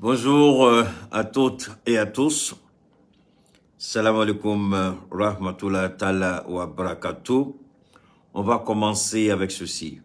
Bonjour à toutes et à tous. Salam alaikum rahmatullah ta'ala wa barakatuh. On va commencer avec ceci.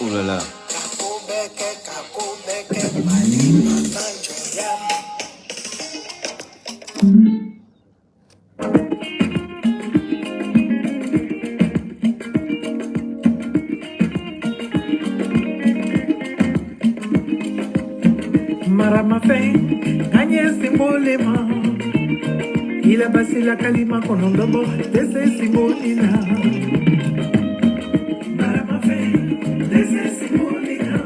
Oh là là. Maramafe, Agnès Simbolema, il a passé la kalima konondobo, dese Simbolina. Maramafe, dese Simbolina,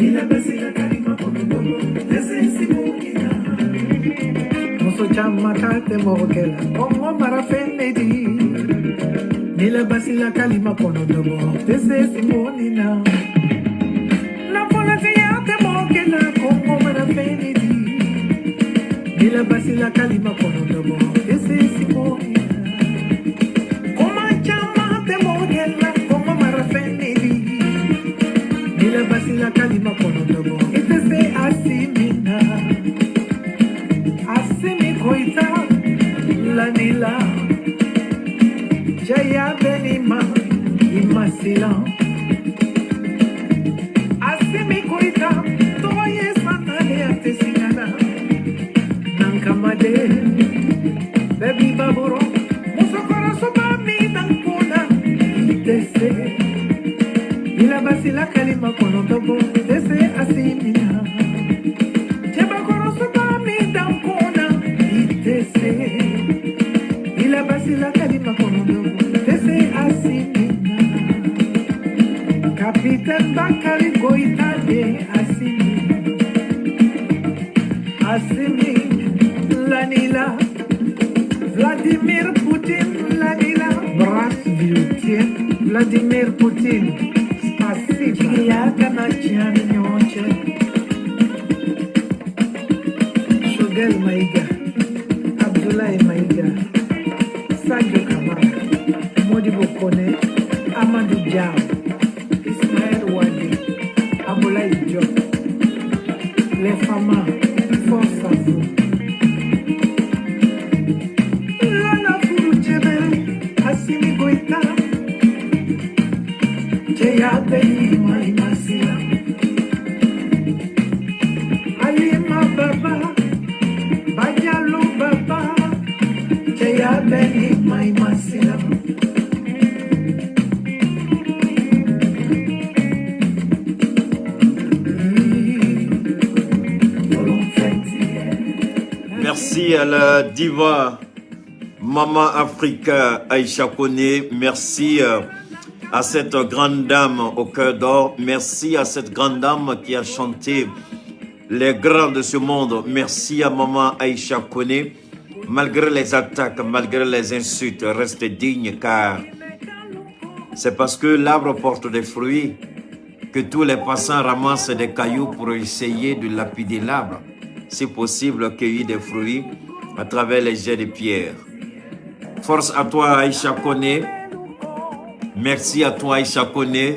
il a passé la kalima konondobo, dese Simbolina. Moso chama kate morokela, kongo marafe nedi, il a passé la kalima konondobo, dese Simbolina. Bila basi la kalima konondobo ese simoni koma chama te mogela koma marafeni bila basi la kalima konondobo ese asimina asimi koita la nila jaya benima imasila asimi koita toye satale atesinana Kamade, baby baboro, musokora soba mi dankona, itese, ila basi la kalima konondobo, itese asimina, jeba koro soba mi dankona, itese, ila basi la kalima konondobo, itese asimina, Capitaine Bakari Goitade asimina, asimina. Lanila, Vladimir Putin, Lanila, Brasviltien, Vladimir Putin, Spasiba, Yakanachian Nyonche, Shogel Maiga, Abdoulaye Maiga, Sadio Kamara, Modibo Kone, Amadou Diaw, Ismaël Wade, Aboulaye Diop, les Fama, Force à vous. Alima Baba, Bajalo Baba, Jaya Beni Mai Masila. Merci à la diva Maman Africa Aïcha Kone. Merci à cette grande dame au cœur d'or. Merci à cette grande dame qui a chanté les grands de ce monde. Merci à Maman Aïcha Kone. Malgré les attaques, malgré les insultes, reste digne car c'est parce que l'arbre porte des fruits que tous les passants ramassent des cailloux pour essayer de lapider l'arbre. C'est possible cueillir des fruits à travers les jets de pierre. Force à toi Aïcha Kone. Merci à toi Aïcha Kone,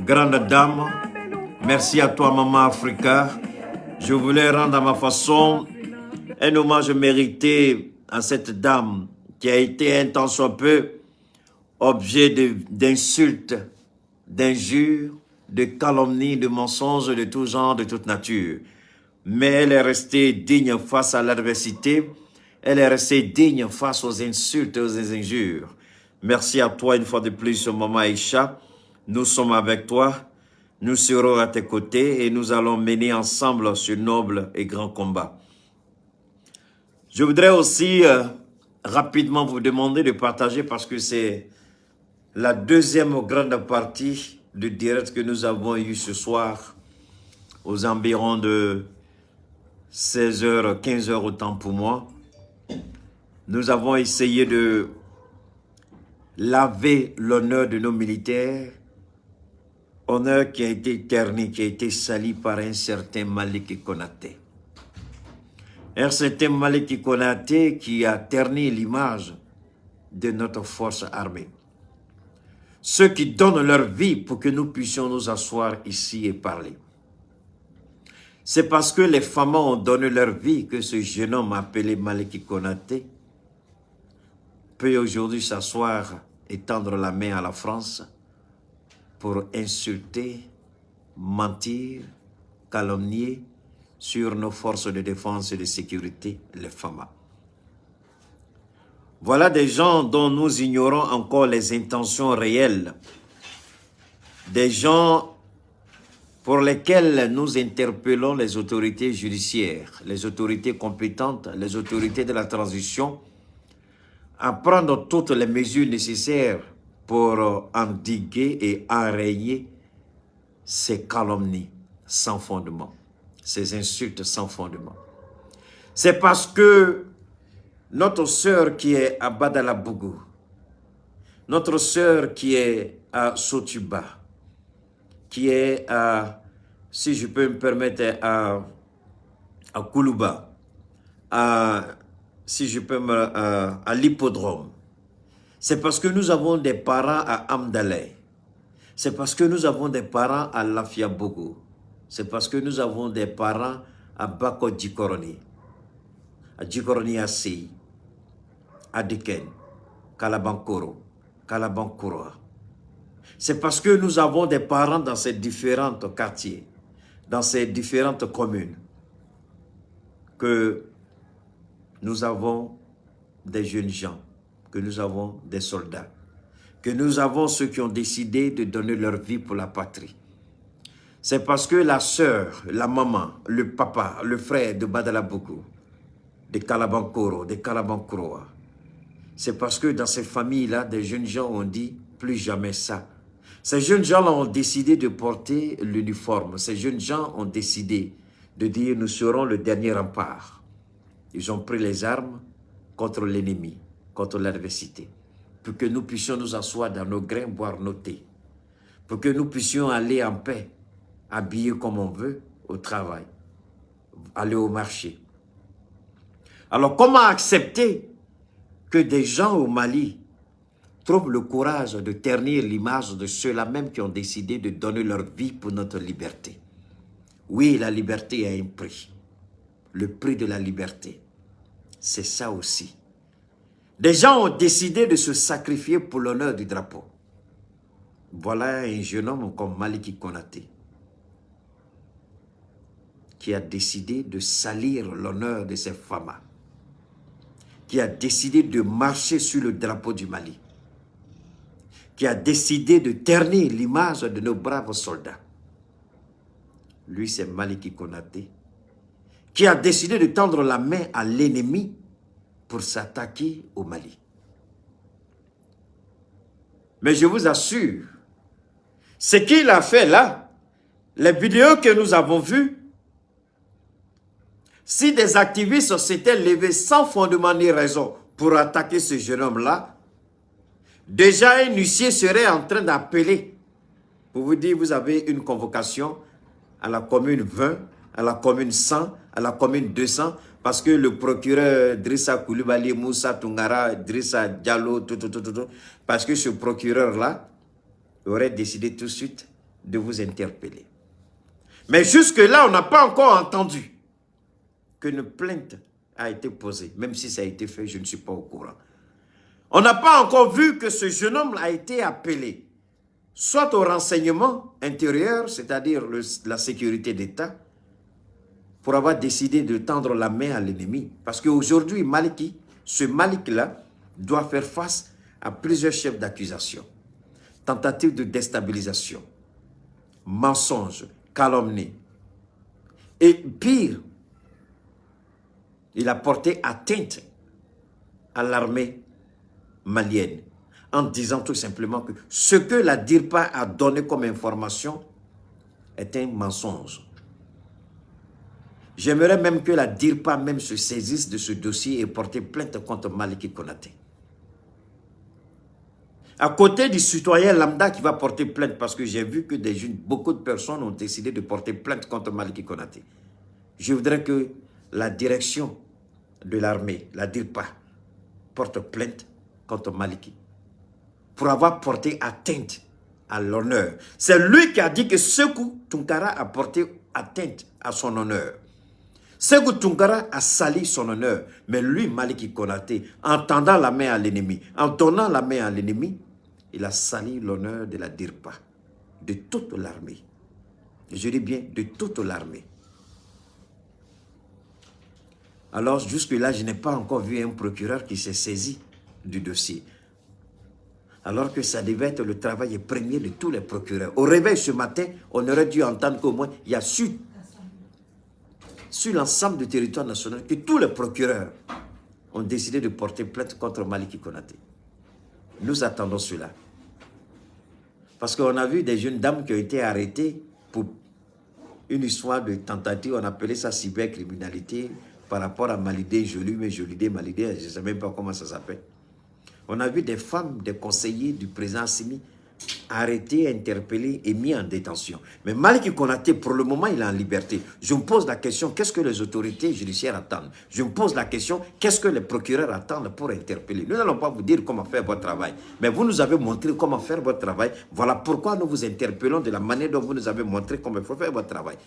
grande dame. Merci à toi Maman Africa. Je voulais rendre à ma façon un hommage mérité à cette dame qui a été un tant soit peu objet d'insultes, d'injures, de calomnies, de mensonges de tout genre, de toute nature. Mais elle est restée digne face à l'adversité. Elle est restée digne face aux insultes et aux injures. Merci à toi une fois de plus, Maman Aïcha. Nous sommes avec toi. Nous serons à tes côtés et nous allons mener ensemble ce noble et grand combat. Je voudrais aussi rapidement vous demander de partager parce que c'est la deuxième grande partie du direct que nous avons eu ce soir aux environs de 16h, 15h au temps pour moi. Nous avons essayé de laver l'honneur de nos militaires, honneur qui a été terni, qui a été sali par un certain Malik Konaté. Un certain Malik Konaté qui a terni l'image de notre force armée. Ceux qui donnent leur vie pour que nous puissions nous asseoir ici et parler. C'est parce que les femmes ont donné leur vie que ce jeune homme appelé Malik Konaté peut aujourd'hui s'asseoir et tendre la main à la France pour insulter, mentir, calomnier sur nos forces de défense et de sécurité, les femmes. Voilà des gens dont nous ignorons encore les intentions réelles. Des gens pour lesquels nous interpellons les autorités judiciaires, les autorités compétentes, les autorités de la transition, à prendre toutes les mesures nécessaires pour endiguer et enrayer ces calomnies sans fondement, ces insultes sans fondement. C'est parce que notre sœur qui est à Badalabougou, notre sœur qui est à Sotuba, qui est à, si je peux me permettre, à Koulouba, si je peux à l'hippodrome. C'est parce que nous avons des parents à Amdalay. C'est parce que nous avons des parents à Lafiabougou. C'est parce que nous avons des parents à Bako Djikoroni, à Djikoroni Assi, à Diken, Kalabankoro, Kalabankoroa. C'est parce que nous avons des parents dans ces différents quartiers, dans ces différentes communes, que nous avons des jeunes gens, que nous avons des soldats, que nous avons ceux qui ont décidé de donner leur vie pour la patrie. C'est parce que la sœur, la maman, le papa, le frère de Badalabougou, de Kalabankoro, de Kalabankoroa, c'est parce que dans ces familles-là, des jeunes gens ont dit plus jamais ça. Ces jeunes gens-là ont décidé de porter l'uniforme. Ces jeunes gens ont décidé de dire nous serons le dernier rempart. Ils ont pris les armes contre l'ennemi, contre l'adversité, pour que nous puissions nous asseoir dans nos grains, boire nos thés, pour que nous puissions aller en paix, habillés comme on veut, au travail, aller au marché. Alors comment accepter que des gens au Mali trouvent le courage de ternir l'image de ceux-là même qui ont décidé de donner leur vie pour notre liberté? Oui, la liberté a un prix. Le prix de la liberté, c'est ça aussi. Des gens ont décidé de se sacrifier pour l'honneur du drapeau. Voilà un jeune homme comme Maliki Konaté qui a décidé de salir l'honneur de ses femmes, qui a décidé de marcher sur le drapeau du Mali, qui a décidé de ternir l'image de nos braves soldats. Lui, c'est Maliki Konaté, qui a décidé de tendre la main à l'ennemi pour s'attaquer au Mali. Mais je vous assure, ce qu'il a fait là, les vidéos que nous avons vues, si des activistes s'étaient levés sans fondement ni raison pour attaquer ce jeune homme-là, déjà un huissier serait en train d'appeler pour vous dire vous avez une convocation à la commune 20, à la commune 100, à la commune 200, parce que le procureur Drissa Koulibaly, Moussa Tungara, Drissa Diallo, parce que ce procureur-là aurait décidé tout de suite de vous interpeller. Mais jusque-là, on n'a pas encore entendu qu'une plainte a été posée. Même si ça a été fait, je ne suis pas au courant. On n'a pas encore vu que ce jeune homme a été appelé, soit au renseignement intérieur, c'est-à-dire la sécurité d'État, pour avoir décidé de tendre la main à l'ennemi. Parce qu'aujourd'hui, Maliki, ce Malik-là, doit faire face à plusieurs chefs d'accusation. Tentative de déstabilisation, mensonge, calomnie. Et pire, il a porté atteinte à l'armée malienne en disant tout simplement que ce que la DIRPA a donné comme information est un mensonge. J'aimerais même que la DIRPA même se saisisse de ce dossier et porte plainte contre Maliki Konaté. À côté du citoyen lambda qui va porter plainte, parce que j'ai vu que beaucoup de personnes ont décidé de porter plainte contre Maliki Konaté. Je voudrais que la direction de l'armée, la DIRPA, porte plainte contre Maliki pour avoir porté atteinte à l'honneur. C'est lui qui a dit que Sékou Tounkara a porté atteinte à son honneur. Sékou Tounkara a sali son honneur, mais lui, Maliki Konaté, en tendant la main à l'ennemi, en donnant la main à l'ennemi, il a sali l'honneur de la DIRPA, de toute l'armée. Je dis bien de toute l'armée. Alors, jusque-là, je n'ai pas encore vu un procureur qui s'est saisi du dossier. Alors que ça devait être le travail premier de tous les procureurs. Au réveil ce matin, on aurait dû entendre qu'au moins, il y a sur l'ensemble du territoire national, que tous les procureurs ont décidé de porter plainte contre Maliki Konaté. Nous attendons cela. Parce qu'on a vu des jeunes dames qui ont été arrêtées pour une histoire de tentative, on appelait ça cybercriminalité, par rapport à Malidé, Jolidé, Malidé, je ne sais même pas comment ça s'appelle. On a vu des femmes, des conseillers du président Assimi arrêtés, interpellés et mis en détention. Mais Maliki Konaté, pour le moment, il est en liberté. Je me pose la question, qu'est-ce que les autorités judiciaires attendent? Je me pose la question, qu'est-ce que les procureurs attendent pour interpeller? Nous n'allons pas vous dire comment faire votre travail, mais vous nous avez montré comment faire votre travail. Voilà pourquoi nous vous interpellons de la manière dont vous nous avez montré comment il faut faire votre travail.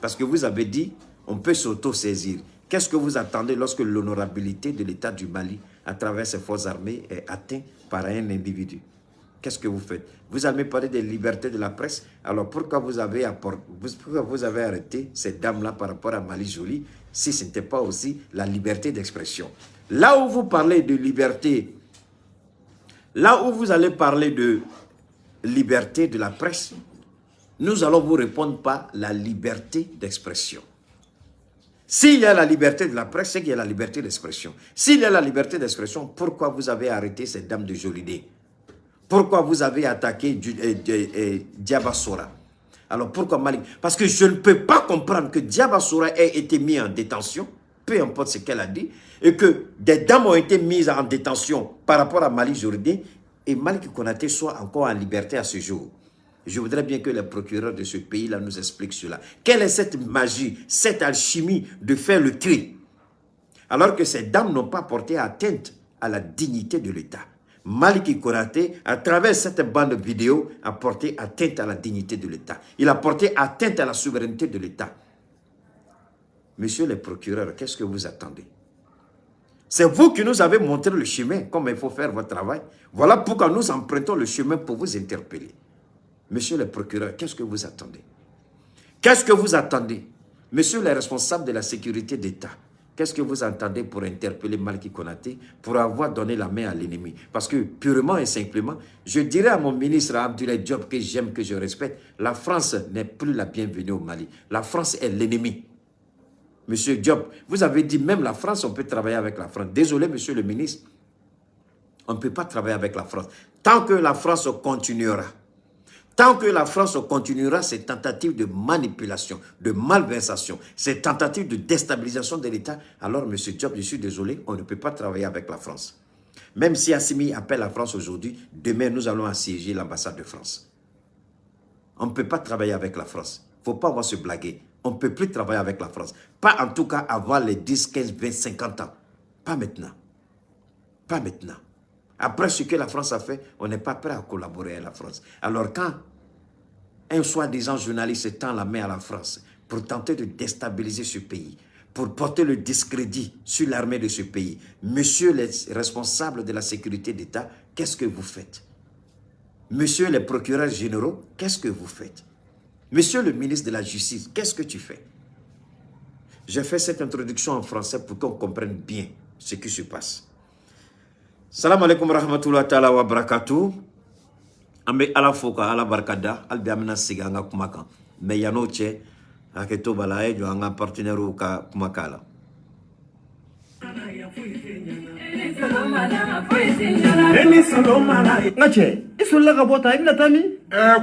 Parce que vous avez dit, on peut s'auto-saisir. Qu'est-ce que vous attendez lorsque l'honorabilité de l'État du Mali, à travers ses forces armées, est atteinte par un individu? Qu'est-ce que vous faites? Vous allez me parler des libertés de la presse. Alors pourquoi vous avez arrêté ces dames-là par rapport à Mali Joly, si ce n'était pas aussi la liberté d'expression? Là où vous parlez de liberté, là où vous allez parler de liberté de la presse, nous allons vous répondre par la liberté d'expression. S'il y a la liberté de la presse, c'est qu'il y a la liberté d'expression. S'il y a la liberté d'expression, pourquoi vous avez arrêté cette dame de Jolidé? Pourquoi vous avez attaqué Diabassora? Alors pourquoi Malik? Parce que je ne peux pas comprendre que Diabassora ait été mis en détention, peu importe ce qu'elle a dit, et que des dames ont été mises en détention par rapport à Mali Jolidé, et Maliki Konaté soit encore en liberté à ce jour. Je voudrais bien que les procureurs de ce pays-là nous expliquent cela. Quelle est cette magie, cette alchimie de faire le tri, alors que ces dames n'ont pas porté atteinte à la dignité de l'État? Maliki Konaté, à travers cette bande vidéo, a porté atteinte à la dignité de l'État. Il a porté atteinte à la souveraineté de l'État. Messieurs les procureurs, qu'est-ce que vous attendez? C'est vous qui nous avez montré le chemin, comment il faut faire votre travail. Voilà pourquoi nous empruntons le chemin pour vous interpeller. Messieurs les procureurs, qu'est-ce que vous attendez? Qu'est-ce que vous attendez? Messieurs les responsables de la sécurité d'État, qu'est-ce que vous entendez pour interpeller Maliki Konaté, pour avoir donné la main à l'ennemi? Parce que purement et simplement, je dirais à mon ministre Abdoulaye Diop, que j'aime, que je respecte, la France n'est plus la bienvenue au Mali. La France est l'ennemi. Monsieur Diop, vous avez dit même la France, on peut travailler avec la France. Désolé, monsieur le ministre, on ne peut pas travailler avec la France. Tant que la France continuera, tant que la France continuera ses tentatives de manipulation, de malversation, ses tentatives de déstabilisation de l'État, alors, M. Diop, je suis désolé, on ne peut pas travailler avec la France. Même si Assimi appelle la France aujourd'hui, demain, nous allons assiéger l'ambassade de France. On ne peut pas travailler avec la France. Il ne faut pas avoir se blaguer. On ne peut plus travailler avec la France. Pas en tout cas avant les 10, 15, 20, 50 ans. Pas maintenant. Pas maintenant. Après ce que la France a fait, on n'est pas prêt à collaborer avec la France. Alors quand un soi-disant journaliste tend la main à la France pour tenter de déstabiliser ce pays, pour porter le discrédit sur l'armée de ce pays, messieurs les responsables de la sécurité d'État, qu'est-ce que vous faites? Messieurs les procureurs généraux, qu'est-ce que vous faites? Monsieur le ministre de la Justice, qu'est-ce que tu fais? J'ai fait cette introduction en français pour qu'on comprenne bien ce qui se passe. Salam alaikum rahmatullahi ta'ala wa barakatuh. Ambe ala foka ala barkada albi amina siga nga kumaka. Me yanoche aketo balae jo anga partenaire ka kumakala. Ngache, isola ka bota ina tami?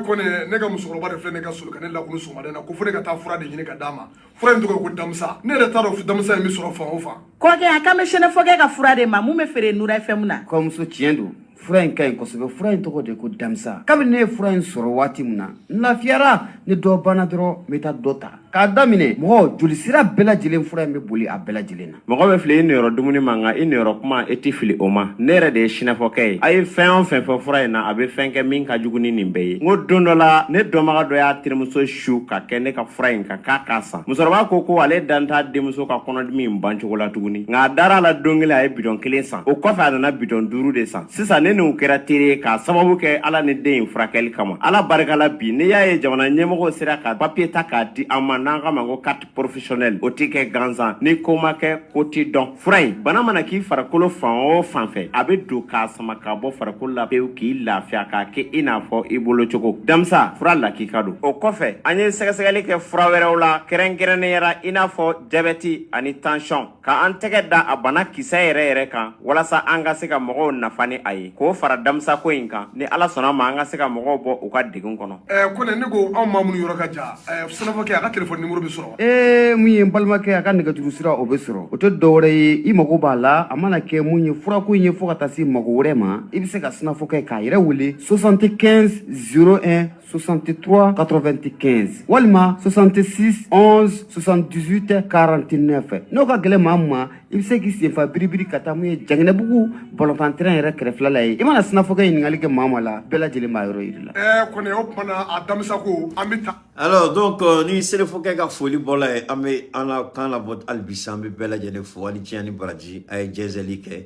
Kone ne ka musokɔrɔba de filɛ ne ka solo ka ne lakunu sɔgɔmada na ko fo ne ka taa fura de ɲini ka d'a ma. Fura in tɔgɔ ko damisa. Ne yɛrɛ t'a dɔn damisa in bɛ sɔrɔ fan o fan. Kɔkɛ a kan bɛ sɛnɛ fɔkɛ ka fura de ma mun bɛ feere Nura FM na. Kɔmuso tiɲɛ don. fura in ka ɲi kosɛbɛ. Fura in tɔgɔ de ko Damsa. Kabini ne ye fura in sɔrɔ waati min na, n lafiyara. Ni dɔ banna dɔrɔn n bɛ taa dɔ ta. K'a daminɛ mɔgɔ joli sira bɛɛ lajɛlen fura in bɛ boli a bɛɛ lajɛlen na. Mɔgɔ bɛ fili i niyɔrɔ dumuni ma nka i niyɔrɔ kuma i tɛ fili o ma. Ne yɛrɛ de ye sinafɔkɛ ye. A ye fɛn o fɛn fɔ fura in na a bɛ fɛn kɛ min ka jugu ni nin bɛɛ ye. N ko don dɔ la ne dɔnbaga dɔ y'a terimuso su ka kɛ ne ka fura in kan k'a k'a san. Musokɔrɔba ko ale dan t'a denmuso ka kɔnɔdimi in ban cogo la tuguni. Nka a dara la don kelen a ye bidɔn 1 san. O kɔfɛ a nana bidɔn 5 de san. Sisan ne n'u kɛra teri ye k'a sababu kɛ Ala ni den in furakɛli kama. Ala barika la bi ne y'a ye jamana ɲɛmɔgɔw sera ka papier ta k'a di an ma n'an ka ma ko carte professionnelle. O tɛ kɛ gansan ni ko ma kɛ ko t'i dɔn. Fura in bana mana k'i farikolo fan o fan fɛ a bɛ don k'a sama ka bɔ farikolo la pewu k'i lafiya k'a kɛ i n'a fɔ i bolo cogo. Damsa fura lakika don. O kɔfɛ an ye sɛgɛsɛgɛli kɛ fura wɛrɛw la kɛrɛnkɛrɛnnenya i n'a fɔ diabète ani tension ka an tɛgɛ da a bana kisɛ yɛrɛ kan walasa an ka se ka mɔgɔw nafa ni a ye k'o fara Damsa ko in kan ni Ala sɔnna ma an ka se ka mɔgɔw bɔ u ka degun kɔnɔ. Ko ne ko anw maa minnu yɔrɔ ka jan Sinafɔkɛ a ka téléphone numéro bɛ sɔrɔ. Mun ye n balimakɛ a ka nɛgɛjuru sira o bɛ sɔrɔ. O tɛ dɔwɛrɛ ye i mago b'a la a mana kɛ mun ye furako in ye fo ka taa se mago wɛrɛ ma i bɛ se ka Sinafɔkɛ k'a yɛrɛ wele 75 01 63 95 walima 66 11 78 49 n'o ka gɛlɛn maa ma i bɛ se k'i senfa biribiri ka taa mun ye Janginɛbugu balontan-terrain yɛrɛ kɛrɛfɛla la ye i mana Sinafɔkɛ ɲininkali kɛ maa ma la bɛɛ lajɛlen b'a yɔrɔ yiri la. Kɔni o kumana a Damsa ko an bɛ taa. Alors donc ni Sinafɔkɛ ka foli bɔla ye an bɛ an la kan labɔ hali bi sa an bɛ bɛɛ lajɛlen fo ani tiɲɛ ni baraji a ye jɛnsɛli kɛ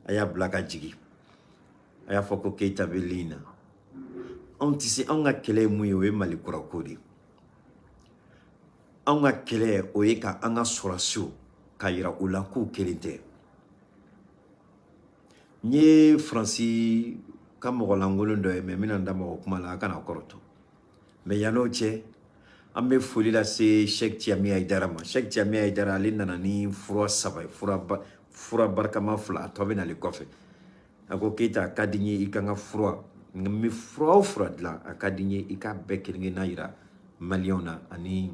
a y'a bila ka jigin a y'a fɔ ko Keita bɛ ligne na. Anw tɛ se anw ka kɛlɛ ye mun ye o ye Mali kurako de ye. Anw ka kɛlɛ o ye ka an ka sɔrɔdasiw k'a yira u la k'u kelen tɛ. N ye Faransi ka mɔgɔ lankolon dɔ ye mais n bɛna n da mɔgɔ kuma la a kana kɔrɔtɔ. Mais yan'o cɛ an bɛ foli lase Cheikh Tiami Haidara ma. Cheikh Tiami Haidara ale nana ni fura 3 ye fura barikama 2 a tɔ bɛ nalen kɔfɛ. A ko Keita a ka di n ye i ka n ka fura n bɛ fura o fura dilan a ka di n ye i k'a bɛɛ kelen-kelenna yira maliyɛnw na ani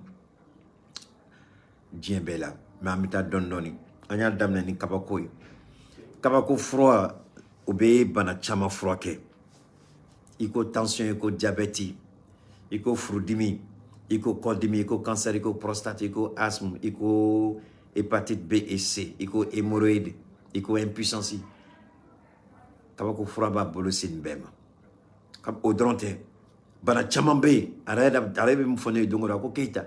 diɲɛ bɛɛ la mais an bɛ taa dɔɔni-dɔɔni an y'a daminɛ ni kabako ye. Kabako fura o bɛ bana caman furakɛ i ko tension i ko diabète i ko furudimi i ko kɔdimi i ko cancer i ko prostate i ko asthme i ko hépatite B et C i ko hémorroïde i ko impuissance kabako fura b'a bolo se nin bɛɛ ma. O dɔrɔn tɛ bana caman bɛ yen a yɛrɛ bɛ min fɔ ne ye don o don a ko Keita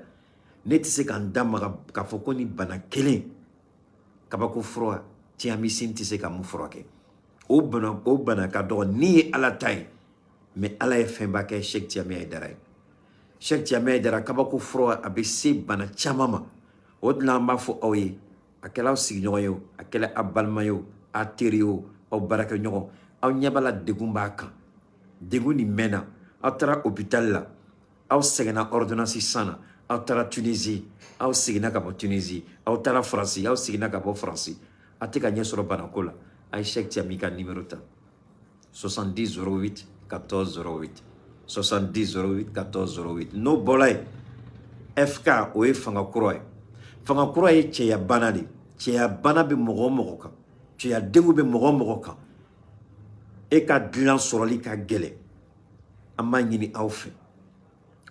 ne tɛ se ka n da maga k'a fɔ ko ni bana kelen kabako fura Tiami Sin tɛ se ka mun furakɛ o bana ka dɔgɔ ni ye Ala ta ye mais Ala ye fɛnba kɛ Cheikh Tiami Haidara ye. Cheikh Tiami Haidara kabako fura a bɛ se bana caman ma o de la an b'a fɔ aw ye a kɛla aw sigiɲɔgɔn ye o a kɛla aw balima ye o aw teri ye o aw baarakɛɲɔgɔn aw ɲɛ b'a la degun b'a kan degun nin mɛnna aw taara hôpital la aw sɛgɛnna ordonnance san na aw taara Tunisie aw seginna ka bɔ Tunisie aw taara Faransi aw seginna ka bɔ Faransi a tɛ ka ɲɛ sɔrɔ banako la a ye Cheikh Tiami ka numéro ta 70 08 14 08 70 08 14 08 n'o bɔra yen FK o ye fanga kura ye fanga kura ye cɛya bana de cɛya bana bɛ mɔgɔ o mɔgɔ kan cɛya degun bɛ mɔgɔ o mɔgɔ kan e ka dilan sɔrɔli ka gɛlɛn an b'a ɲini aw fɛ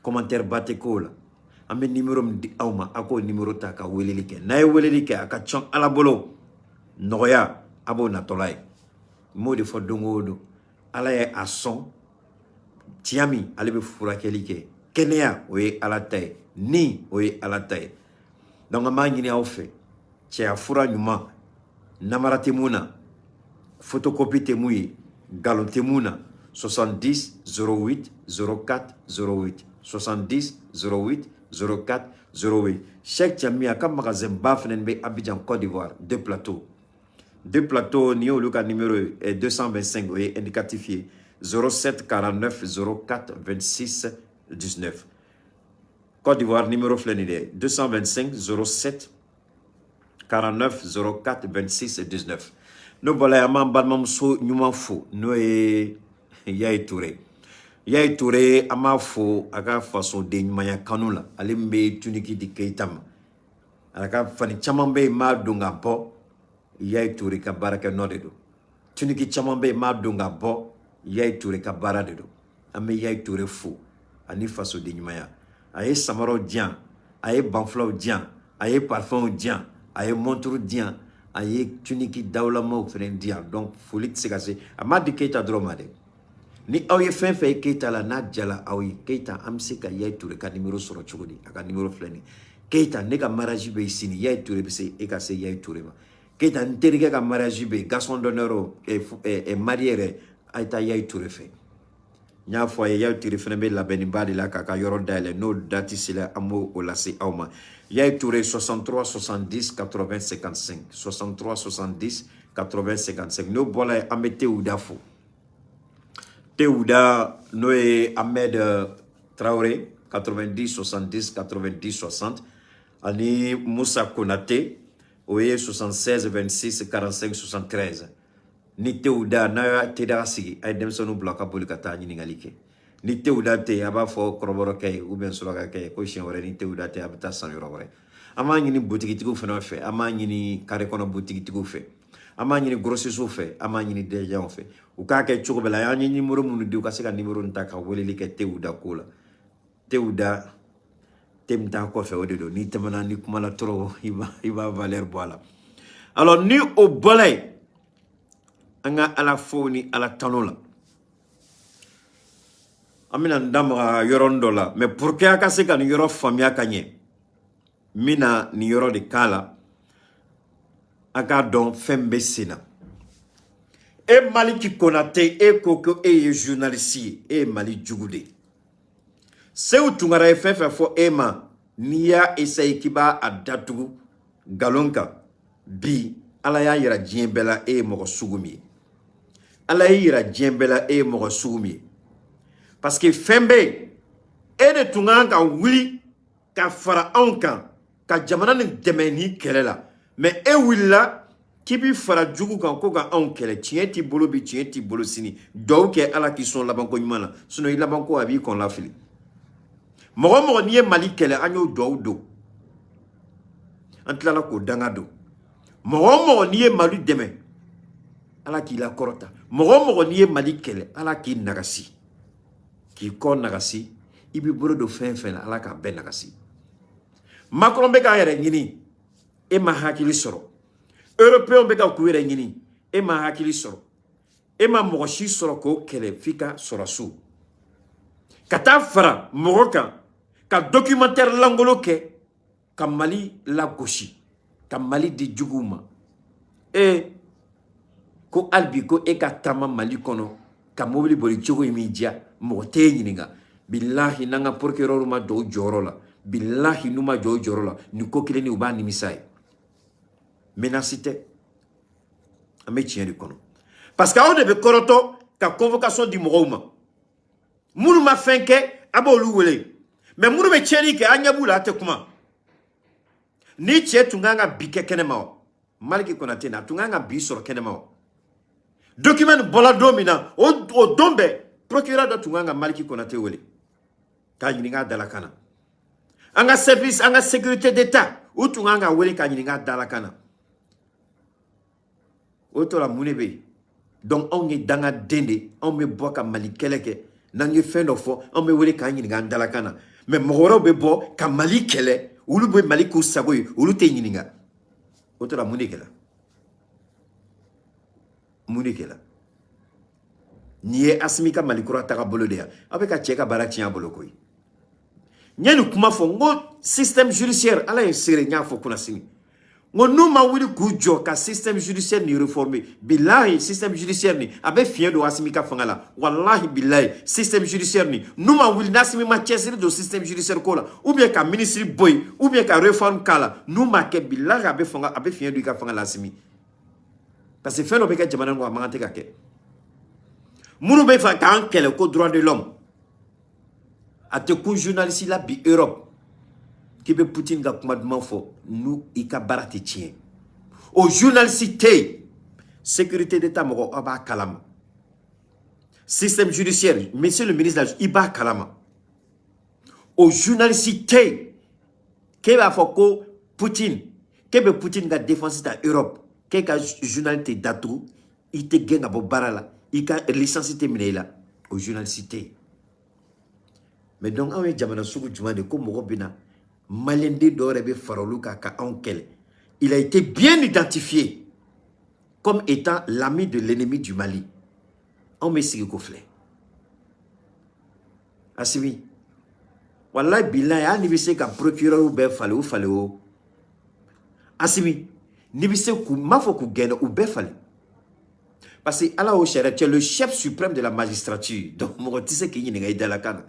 commentaire ba tɛ k'o la an bɛ numéro min di aw ma a k'o numéro ta ka weleli kɛ n'a ye weleli kɛ a ka ca Ala bolo nɔgɔya a b'o natɔla ye n m'o de fɔ don o don Ala ye a sɔn Tiami ale bɛ furakɛli kɛ kɛnɛya o ye Ala ta ye ni o ye Ala ta ye donc an b'a ɲini aw fɛ cɛya fura ɲuman namara tɛ mun na photocopie tɛ mun ye galon tɛ mun na 70 08 04 08 70 08 04 08 Cheikh Tiami a ka magasin ba fɛnɛ bɛ Abidjan Côte d'Ivoire deux plateaux ni y'olu ka numéro est 225 o ye indicatif ye 07 49 04 26 19 Côte d'Ivoire numéro filɛ nin dɛ 225 07 49 04 26 19 n'o bɔra yen an b'an balimamuso ɲuman fo n'o ye Yaye Touré Yaye Touré an b'a fo a ka fasoden ɲumanya kanu la ale min bɛ tuniki di Keita ma a ka fani caman bɛ yen m'a don ka bɔ Yaye Touré ka baarakɛ nɔ de don tuniki caman bɛ yen m'a don ka bɔ Yaya Touré ka baara de don. An bɛ Yaya Touré fo ani fasoden ɲumanya. A ye samaraw diyan, a ye banfulaw diyan, a ye parfumw diyan, a ye montre diyan, a ye tuniki dawulamaw fana diyan. Donc foli tɛ se ka se a ma di Keita dɔrɔn ma dɛ. Ni aw ye fɛn fɛn ye Keita la n'a jala aw ye Keita an bɛ se ka Yaya Touré ka numéro sɔrɔ cogo di? A ka numéro filɛ nin ye. Keita ne ka mariage bɛ sini Yaya Touré bɛ se e ka se Yaya Touré ma. Keita n terikɛ ka mariage bɛ garçon d'honneur marié yɛrɛ a ye taa Yaya Touré fɛ. N y'a fɔ a ye Yaya Touré fana bɛ labɛnniba de la k'a ka yɔrɔ dayɛlɛ n'o date sera an b'o lase aw ma. Yaya Touré 63 70 80 55 63 70 80 55 n'o bɔra yen an bɛ Tewuda fo. Tewuda n'o ye Ahmed Traoré 90 70 90 60 ani Moussa Konaté o ye 76 26 45 73. Ni Tewuda n'a y'a tɛdaga sigi a ye denmisɛnninw bila ka boli ka taa ɲininkali kɛ. Ni Tewuda tɛ yen a b'a fɔ kɔrɔbɔrɔkɛ ye ou bien surakakɛ ye ko siɲɛ wɛrɛ ni Tewuda tɛ a bɛ taa san yɔrɔ wɛrɛ. An b'a ɲini butigitigiw fana fɛ, an b'a ɲini carré kɔnɔ butigitigiw fɛ, an b'a ɲini grossistes fɛ, an b'a ɲini détaillants fɛ. U k'a kɛ cogo bɛɛ la, an ye numéro minnu di u ka se ka numéro ta ka weleli kɛ Tewuda ko la. Tewuda tem t'a kɔfɛ o de don. Ni tɛmɛna ni kuma la trop i b'a valeur bɔ a la. Alors ni o bɔla yen an ka Ala fo ni Ala tano la. An bɛna n da maga yɔrɔnin dɔ la mais pour que a ka se ka nin yɔrɔ faamuya ka ɲɛ n bɛna nin yɔrɔ de k'a la a k'a dɔn fɛn bɛ sen na. E Maliki Konaté e ko ko e ye journaliste ye, e ye Mali jugu de ye. Sehu Tunkara ye fɛn fɛn fɔ e ma n'i y'a essayer k'i b'a datugu nkalon kan bi Ala y'a yira diɲɛ bɛɛ la e ye mɔgɔ sugu min ye. Ala y'i yira diɲɛ bɛɛ la e ye mɔgɔ sugu min ye. Parce que fɛn bɛ yen e de tun kan ka wuli ka fara anw kan ka jamana nin dɛmɛ ni kɛlɛ la mais e wulila k'i bi fara jugu kan ko ka anw kɛlɛ. Tiɲɛ t'i bolo bi, tiɲɛ t'i bolo sini. Duwawu kɛ Ala k'i sɔn labanko ɲuman na sinon i labanko a b'i kɔn lafili. Mɔgɔ mɔgɔ n'i ye Mali kɛlɛ an y'o duwawu don, an tilala k'o danga don. Mɔgɔ mɔgɔ n'i ye Mali dɛmɛ Ala k'i la kɔrɔta. Mɔgɔ mɔgɔ n'i ye Mali kɛlɛ Ala k'i nagasi, k'i kɔ nagasi, i b'i bolo don fɛn fɛn na Ala k'a bɛɛ nagasi. Macron bɛ k'a yɛrɛ ɲini e ma hakili sɔrɔ. Européens bɛ ka k'u yɛrɛ ɲini e ma hakili sɔrɔ. E ma mɔgɔ si sɔrɔ k'o kɛlɛ f'i ka sɔrɔ so. Ka taa fara mɔgɔ kan ka documentaire langolo kɛ ka Mali lagosi, ka Mali di juguw ma. Ko albi ko e ka taama Mali kɔnɔ ka mobili boli cogo in min diya mɔgɔ t'e ɲininka. Bilahi n'an ka procureur ma jɔ o jɔyɔrɔ la, bilahi n'u ma jɔ o jɔyɔrɔ la ni ko kelen ni u b'a nimisa ye. Menace tɛ, an bɛ tiɲɛ de kɔnɔ. Parce que aw de bɛ kɔrɔtɔ ka convocation di mɔgɔw ma. Minnu ma fɛn kɛ a b'olu wele mais minnu bɛ tiɲɛni kɛ an ɲɛ b'u la a tɛ kuma. Ni cɛ tun kan ka bi kɛ kɛnɛma o, Maliki Konaté na tun kan ka bi sɔrɔ kɛnɛma o. Document bɔla don min na o don bɛɛ procureur dɔ tun kan ka Maliki Konaté wele k'a ɲininka a dalakan na. An ka service, an ka sécurité d'état u tun kan ka wele k'a ɲininka a dalakan na. O tora mun de bɛ yen? Donc anw ye dangaden de, anw bɛ bɔ ka Mali kɛlɛ kɛ, n'an ye fɛn dɔ fɔ anw bɛ wele k'an ɲininka an dalakan na. Mais mɔgɔ wɛrɛw bɛ bɔ ka Mali kɛlɛ, olu bɛ Mali k'u sago ye, olu tɛ ɲininka. O tora mun de kɛla? Mun de kɛla? N'i ye Asimi ka Mali kura taga bolo de ya, a bɛ ka cɛ ka baara tiɲɛ a bolo koyi. N ye nin kuma fɔ n ko système judiciaire Ala ye seere n y'a fɔ kunna sini. N ko n'u ma wuli k'u jɔ ka système judiciaire ni réformer, bilahi système judiciaire ni a bɛ fiɲɛ don Asimi ka fanga la. Wallahi bilahi système judiciaire ni n'u ma wuli n'Asimi ma cɛsiri don système judiciaire ko la ou bien ka ministre bɔ yen ou bien ka réforme k'a la, n'u ma kɛ bilahi a bɛ fiɲɛ don i ka fanga la Asimi. Parce que fɛn dɔ bɛ kɛ jamana in kɔnɔ a man kan tɛ ka kɛ. Minnu bɛ fɛ k'an kɛlɛ ko droit de l'homme a tɛ kun journaliste la bi Europe k'i bɛ Poutine ka kuma duman fɔ n'u i ka baara tɛ tiɲɛ. O journaliste tɛ yen, sécurité d'état mɔgɔ aw b'a kalama, système judiciaire monsieur le ministre i b'a kalama. O journaliste tɛ yen k'e b'a fɔ ko Poutine k'e bɛ Poutine ka défense ta Europe k'e ka journaliste datugu i tɛ gɛn ka bɔ baara la il a licencié là au journalistique. Mais donc, on est jamana sugu juma de comme Robina, Malende d'Orebe Faroluka ka onkel. Il a été bien identifié comme étant l'ami de l'ennemi du Mali. On met ce qu'il Asimi. Wallahi billahi ya nibise ka procureur ou be fale o. Asimi, nibise ku mafo ku gene ou be fale. Parce que Allah au Chéret, tu es le chef suprême de la magistrature. Donc mon tisse ki yini ngai la kana.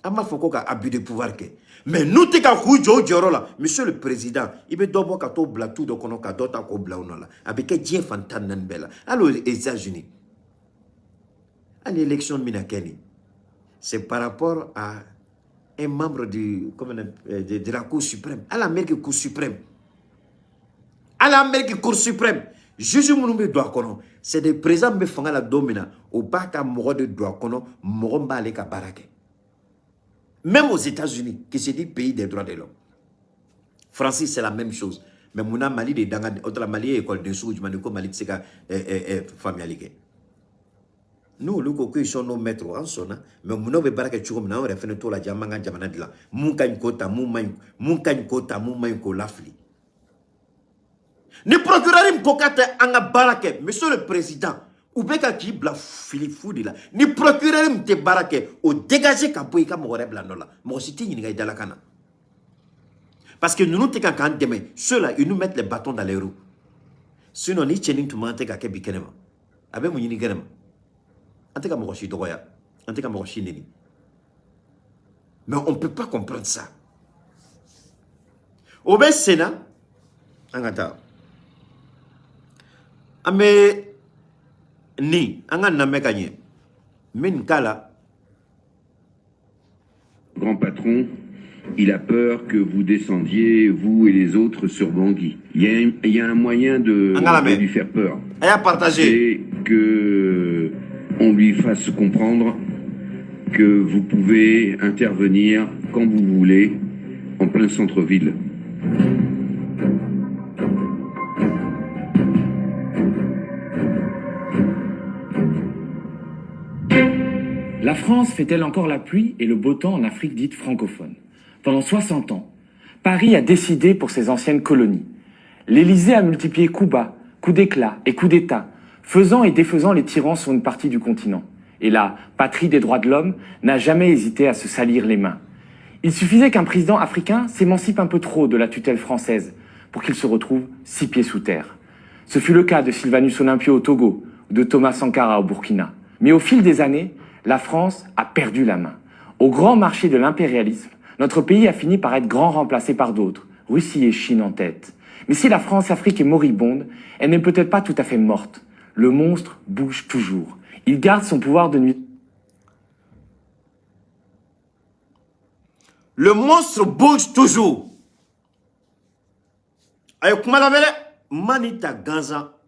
Ama foko ka abus de pouvoir ke. Mais nous te ka ku jo joro la, monsieur le président, il be dobo ka to bla tout donc on ka dota ko bla on la. Avec dien fantan nan bela. Alors les États-Unis. À l'élection de Minakeni, c'est par rapport à un membre de la Cour suprême, à l'Amérique Cour suprême. À l'Amérique Cour suprême, juge Mounoumbe Douakono, c'est des présents me font la domina, au baka moro de Douakono, moromba aleka barake. Même aux États-Unis, qui se dit pays des droits de l'homme. Francis, c'est la même chose. Mais Mouna Mali, de Danga, autre Mali, école de sous, Maniko Mali, c'est famille. Nous, nous sont nos maîtres en sona, mais nous ne pouvons pas faire ça. Nous ne pouvons pas faire ça. Nous ne pouvons pas ni procureur Mbokate anga barake, monsieur le président, ou beka ki bla filifoudi la, ni procureur mte barake, ou dégager kapoui ka mouare blanola, mousiti n'y n'a pas kana. Parce que nous nous t'es quand demain, ceux-là, ils nous mettent les bâtons dans les roues. Sinon, ni chening tout le monde t'es qu'à kebikenema. Avec mon yinigenema. En tout cas, moi, je suis droya. En tout cas, moi, je suis nini. Mais on ne peut pas comprendre ça. Au bas Sénat, en attendant, ame ni, en attendant, mécanique, min kala. Grand patron, il a peur que vous descendiez, vous et les autres, sur Bangui. Il y a un moyen de lui faire peur. Et à partager. C'est que on lui fasse comprendre que vous pouvez intervenir quand vous voulez en plein centre-ville. La France fait-elle encore la pluie et le beau temps en Afrique dite francophone? Pendant 60 ans, Paris a décidé pour ses anciennes colonies. L'Élysée a multiplié coups bas, coups d'éclat et coups d'État, faisant et défaisant les tyrans sur une partie du continent. Et la patrie des droits de l'homme n'a jamais hésité à se salir les mains. Il suffisait qu'un président africain s'émancipe un peu trop de la tutelle française pour qu'il se retrouve 6 pieds sous terre. Ce fut le cas de Sylvanus Olympio au Togo ou de Thomas Sankara au Burkina. Mais au fil des années, la France a perdu la main. Au grand marché de l'impérialisme, notre pays a fini par être grand remplacé par d'autres, Russie et Chine en tête. Mais si la France-Afrique est moribonde, elle n'est peut-être pas tout à fait morte. Le monstre bouge toujours. Il garde son pouvoir de nuit. Le monstre bouge toujours. Manita Ganza,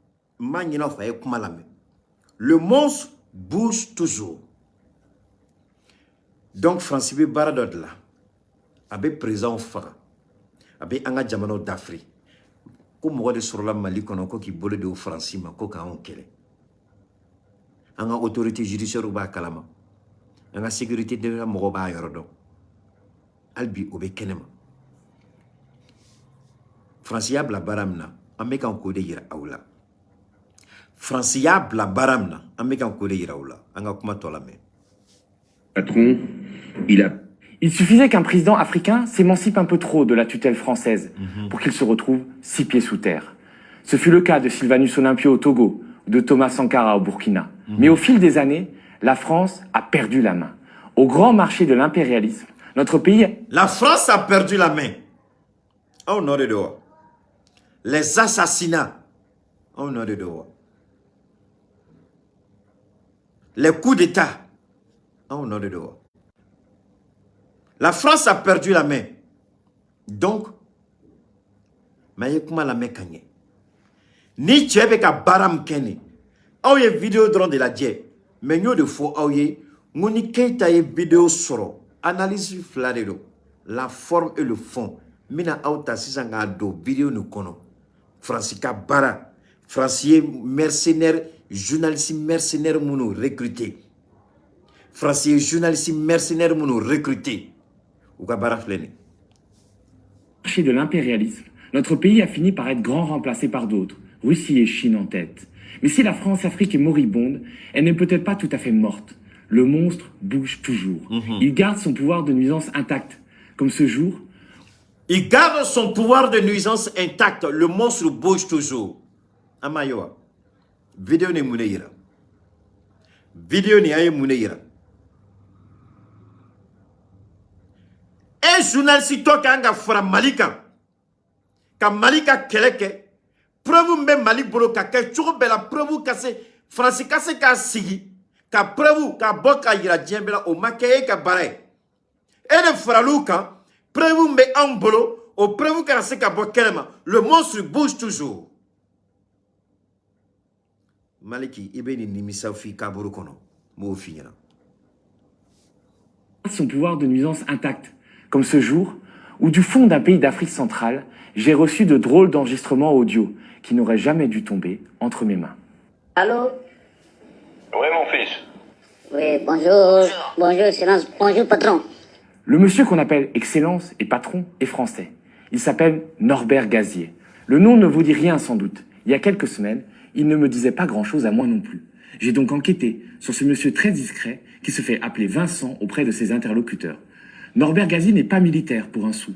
le monstre bouge toujours. Donc, Francis Baradot là, avec présent Fara, avec Anga Jamano d'Afrique, comme moi de sur la Mali, qu'on a qui bolé de Francis, ma coca en kele. Anga autorité judiciaire ou ba kalama, anga sécurité de la Moroba Yorodo, Albi ou Bekenema. Francis Yab la Baramna, avec un code yira aula. Francis Yab la Baramna, avec un code yira aula, anga kuma tolame. Patron, Il suffisait qu'un président africain s'émancipe un peu trop de la tutelle française pour qu'il se retrouve 6 pieds sous terre. Ce fut le cas de Sylvanus Olympio au Togo ou de Thomas Sankara au Burkina. Mais au fil des années, la France a perdu la main. Au grand marché de l'impérialisme, notre pays... La France a perdu la main. Oh non de dehors. Les assassinats. Oh non de dehors. Les coups d'État. Oh non de dehors. La France a perdu la main. Donc, maïkouma la main kanye. Ni tchèbe ka baram kene. Aouye vidéo drone de la dje. Mais nous de faux aouye. Mouni keita ye vidéo soro. Analyse fladedo. La forme et le fond. Mina aouta sisanga do vidéo nous kono. Francika bara. Francier mercenaire journaliste mercenaire mounou recruté. Français journaliste mercenaire mounou recruté. Ou kabara flene. Marché de l'impérialisme, notre pays a fini par être grand remplacé par d'autres, Russie et Chine en tête. Mais si la France-Afrique est moribonde, elle n'est peut-être pas tout à fait morte. Le monstre bouge toujours. Il garde son pouvoir de nuisance intact, comme ce jour. Il garde son pouvoir de nuisance intact. Le monstre bouge toujours. Amayoa. Vidéo ni mouneira. Vidéo ni aye mouneira. Et journaliste toi kanga fera malika. Ka malika keleke. Preuve mbe mali bolo ka ke chuko bela preuve kase Francis kase ka sigi. Ka preuve ka boka yira djembela o makeye ka bare. Et de fraluka preuve mbe ambolo. Au preuve que c'est le monstre bouge toujours. Maliki, ibeni nimisafi kaburu kono. Mo finira. Son pouvoir de nuisance intact, comme ce jour où du fond d'un pays d'Afrique centrale, j'ai reçu de drôles d'enregistrements audio qui n'auraient jamais dû tomber entre mes mains. Allô? Oui, mon fils. Oui, bonjour. Bonjour, Excellence. Bonjour, patron. Le monsieur qu'on appelle Excellence et patron est français. Il s'appelle Norbert Gazier. Le nom ne vous dit rien sans doute. Il y a quelques semaines, il ne me disait pas grand-chose à moi non plus. J'ai donc enquêté sur ce monsieur très discret qui se fait appeler Vincent auprès de ses interlocuteurs. Norbert Gazier n'est pas militaire pour un sou.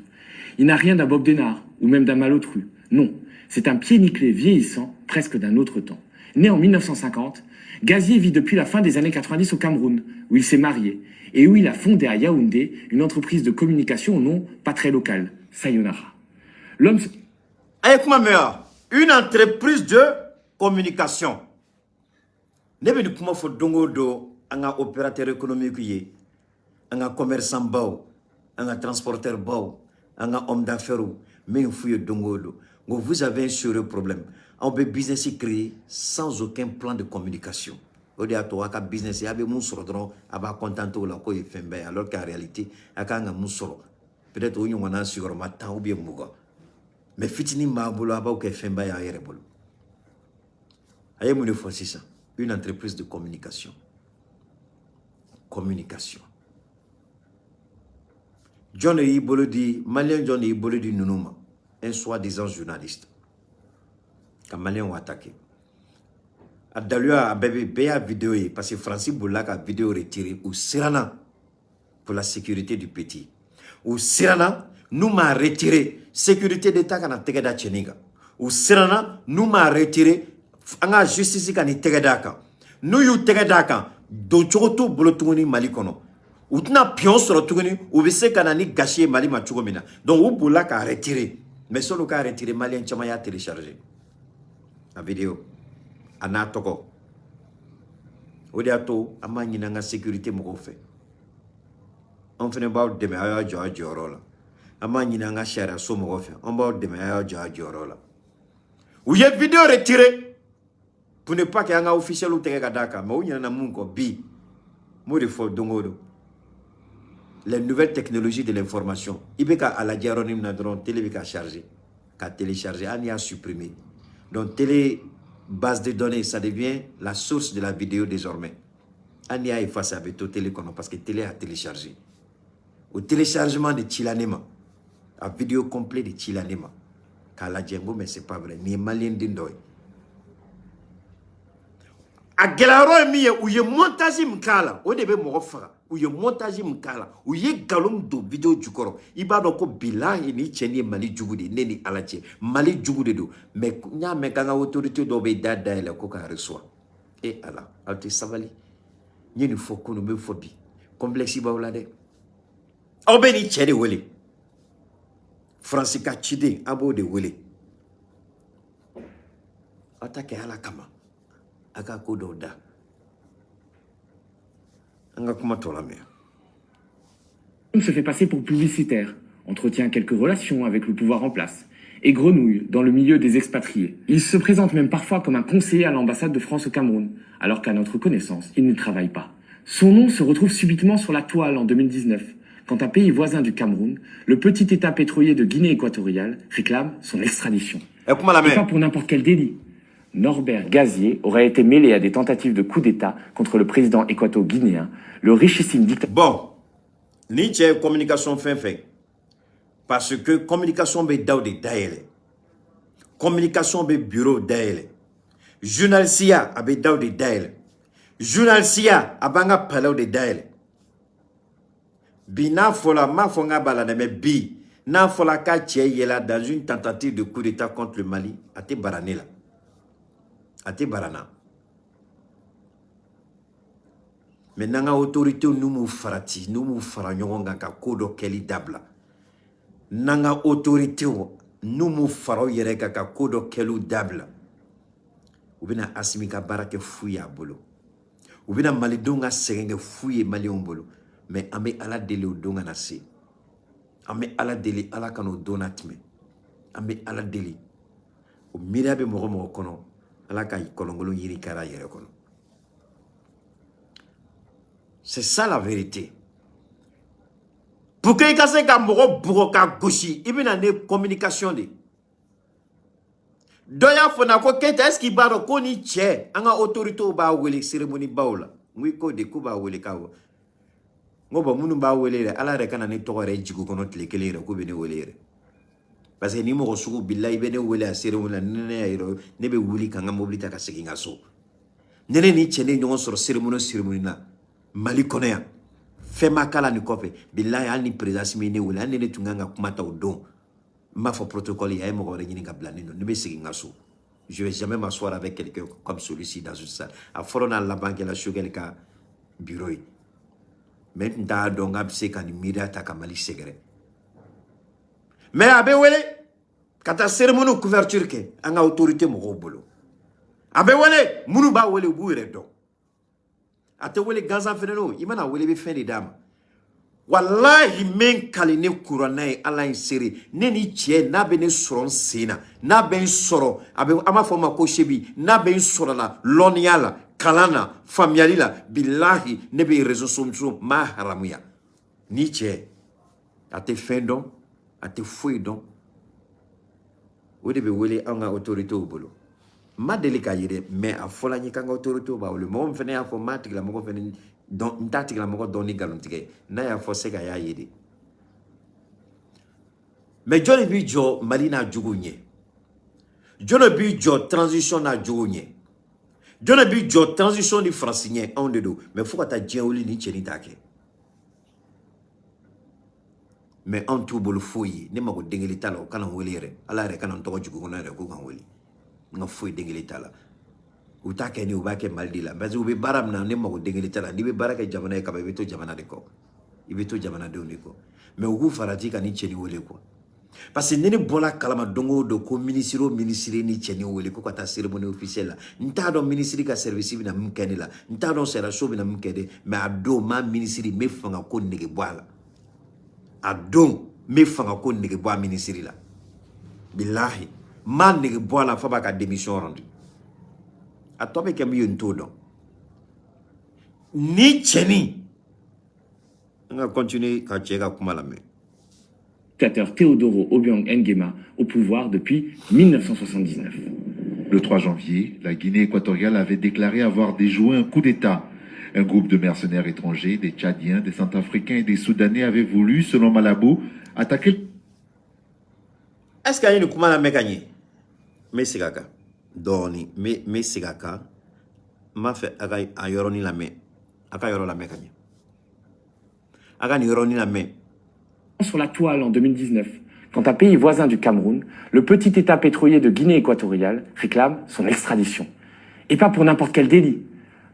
Il n'a rien d'un Bob Denard ou même d'un Malotru. Non, c'est un pied nickelé vieillissant, presque d'un autre temps. Né en 1950, Gazier vit depuis la fin des années 90 au Cameroun, où il s'est marié, et où il a fondé à Yaoundé une entreprise de communication au nom pas très local, Sayonara. L'homme... Avec ma mère, une entreprise de communication. Ne veux pas faire dongo do un opérateur économique, un commerçant bao, un transporteur bao, un homme d'affaires, mais il faut dongo do. Vous avez un sérieux problème. On peut business créer sans aucun plan de communication. Au dia to aka business ya be mun soro dron aba contenté la ko yefembe alors qu'en réalité aka nga mun soro peut-être on yona sur matin ou bien muga mais fitini ma bolo aba ko yefembe ya yere bolo aye mun fo ça une entreprise de communication John Ibolodi Malien John Ibolodi Nunuma un soi-disant journaliste quand Malien ont attaqué Adalua a bébé vidéo parce que Francis Boulak a vidéo retirée ou Sirana pour la sécurité du petit. Ou Sirana nous m'a retiré sécurité d'État quand on a tegada Cheniga. Ou Sirana nous m'a retiré anga justice quand on tegada nous yu tegada do choto bolotuni malikono. Ou tna pion sur le tourni ou vese kanani gâché mali ma chugomina. Donc ou Boulak a retiré mais solo ka retiré malien chama ya téléchargé la vidéo. Anatoko Odiato amani nanga sécurité moko fait on fait ba de me aya jorola amani nanga shara so moko fait on ba de me aya jorola ou y vidéo retirée pour ne pas que anga officiel ou tege kadaka mais on na munko bi mo de fo dongodo les nouvelles technologies de l'information ibeka ala jaronim na drone télé ka charger ka télécharger ani a supprimer donc télé base de données, ça devient la source de la vidéo désormais. Ania est face à Beto Télécono parce que télé a téléchargé. Au téléchargement de Chilanema, la vidéo complète de Chilanema. Kala Djengo, mais c'est pas vrai. Ni malien d'indoy. A Gelaro Mie, où y montage mkala, au début morofara, où y montage mkala, où y galom do vidéo du coro. Iba doko bilan ni cheni mali djougoudi, neni alache, mali djougoudi do. Mais nya mekanga autorité do be dada ele koka reçoit. Et ala, alte savali. Nye ni foko no me fobi. Complexe ba olade. Obeni chede wele. Francika chide abo de wele. Atake ala kama. Aka kododa. Anga kuma tola me. Il se fait passer pour publicitaire, entretient quelques relations avec le pouvoir en place, et grenouille dans le milieu des expatriés. Il se présente même parfois comme un conseiller à l'ambassade de France au Cameroun, alors qu'à notre connaissance, il ne travaille pas. Son nom se retrouve subitement sur la toile en 2019, quand un pays voisin du Cameroun, le petit état pétrolier de Guinée équatoriale, réclame son extradition. Et pas pour n'importe quel délit. Norbert Gazier aurait été mêlé à des tentatives de coup d'État contre le président équato-guinéen, le richissime dictateur. Bon, ni tche communication fait. Parce que communication be daoudi daele. Communication be bureau daele. Journalistia abe daoudi daele. Journalistia abanga palau de daele. Bi na fola ma fonga balade mais bi na fola ka tche yela dans une tentative de coup d'État contre le Mali, ate barané là. Ate barana. Mais nanga autorité nous mou farati, nous mou faranyonga ka kodo keli dabla. Nanga autorité nous mou faro yere ka kodo kelu dabla. Ubina asimika barake fouya bolo. Ubina malidonga sengenge fouye mali bolo. Mais ame ala deli odonga nasi. Ame ala deli ala kano donatme. Ame ala deli. O mirabe moro kono. C'est ça la vérité. Pour que il se gambo buroka gauchi, il y a une communication de. Doya fona ko kete est-ce qu'il va koni che anga autorité ba wele cérémonie baola. Ngui ko de ko ba wele kawo. Ngoba munu ba wele ala re kana ne togore jigu kono tlekele ko bene wele. Parce que ni mo sugu billahi bene wele a cérémonie nene ayro ne be wuli kanga mobilita ka seginga so. Nene ni chene nyon sur cérémonie na Mali konya. Fema kala ni kope billahi al ni présence mine wele nene tunganga kumata odon. Ma fo protocole ya mo gore nyini gablani no ne be seginga so. Je vais jamais m'asseoir avec quelqu'un comme celui-ci dans une salle. A forona la banque la shugel ka bureau. Maintenant donc abse kan mira ta kamali segre. Mais abe wele kata cérémonie couverture ke anga autorité mo bolo abe wele munu ba wele buire do ate wele ganza feneno imana wele be fin de dame wallahi men kaline kuranai ala inseri neni tie na be ne soron sina na ben soro abe ama foma ko shebi na ben soro la loniala kalana familiala billahi ne be réseaux sociaux ma haramuya ni tie ate fendon ate fouille donc ou de be wele anga autorité au bolo ma delika yire mais a fola ni kanga autorité au bolo mo mfene ya fo matik la mo fene don ntatik la mo doni galontige na ya fo sega ya yede mais jone bi jo malina jugunye jone bi jo transition na jugunye jone bi jo transition di francine on de do mais faut ta dien oli ni cheni take. Mais en tout bol fouille ne mako dengeli tala kana welere ala re kana to jugo na re ko kan weli nga fouille dengeli tala utake ni ubake maldila bazi ube baram na ne mako dengeli tala ni be baraka jamana ka be to jamana de ko ibe to jamana de oniko mais ugu farati ka ni cheni wele ko parce que nene bola kalama dongo do ko ministre ni cheni wele ko ta cérémonie officielle nta do ministre ka service bi na mkene la nta do sera so bi na mkede mais ado ma ministre me fanga ko nege boala a don me fanga ko nege boa ministre la billahi man nege boa la fa ba ka démission rendu a tobe ke mi yonto don ni cheni nga continuer ka chega kuma la me Dictateur Teodoro Obiang Nguema au pouvoir depuis 1979. Le 3 janvier, la Guinée équatoriale avait déclaré avoir déjoué un coup d'État. Un groupe de mercenaires étrangers, des Tchadiens, des Centrafricains et des Soudanais avait voulu, selon Malabo, attaquer... Est-ce qu'il y a une kumala mekanye? Me sigaka. Doni, me sigaka. Ma fait aga yoroni la me. Aga yoro la mekanye. Aga ni yoroni la me. Sur la toile en 2019, quand un pays voisin du Cameroun, le petit État pétrolier de Guinée équatoriale, réclame son extradition. Et pas pour n'importe quel délit.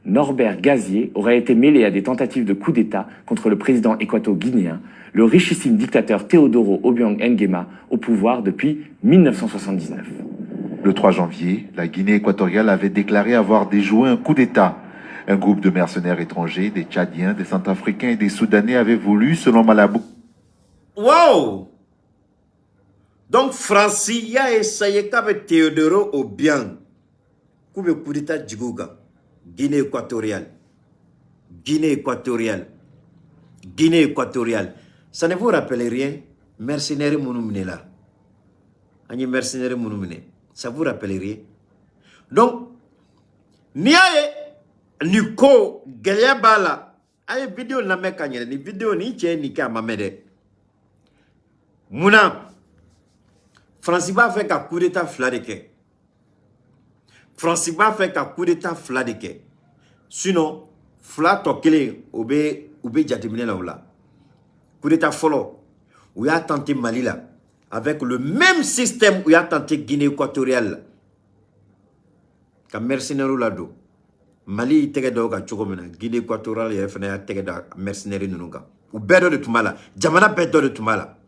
Norbert Gazier aurait été mêlé à des tentatives de coup d'État contre le président équato-guinéen, le richissime dictateur Teodoro Obiang Nguema, au pouvoir depuis 1979. Le 3 janvier, la Guinée équatoriale avait déclaré avoir déjoué un coup d'État. Un groupe de mercenaires étrangers, des Tchadiens, des Centrafricains et des Soudanais avait voulu, selon Malabo... Wow! Donc, Francis a essayé qu'avec Teodoro Obiang, koube coup d'État djigouga, Guinée équatoriale. Guinée équatoriale. Guinée équatoriale. Ça ne vous rappelle rien? Mercenaires mounoumine là. Agnès mercenaires mounoumine. Ça vous rappelle rien? Donc, niaye ni ko gɛlɛya b'a la. A ye vidéo lamɛn ka ɲɛ. Ni vidéo ni cɛ ni kɛ a ma mɛn dɛ. Munna Fransi b'a fɛ ka coup d'état fila de kɛ. Fransi b'a fɛ ka coup d'état fila de kɛ. Sinon, fila tɔ kelen o bɛ jateminɛ la o la. Coup d'état fɔlɔ u y'a tenté Mali la avec le même système u y'a tenté Guinée équatoriale la. Ka mercenaires la don. Mali tɛgɛ da o kan cogo min na Guinée équatoriale yɛrɛ fana y'a tɛgɛ da mercenaires ninnu kan. U bɛɛ dɔ de tun b'a la. Jamana bɛɛ dɔ de tun b'a la.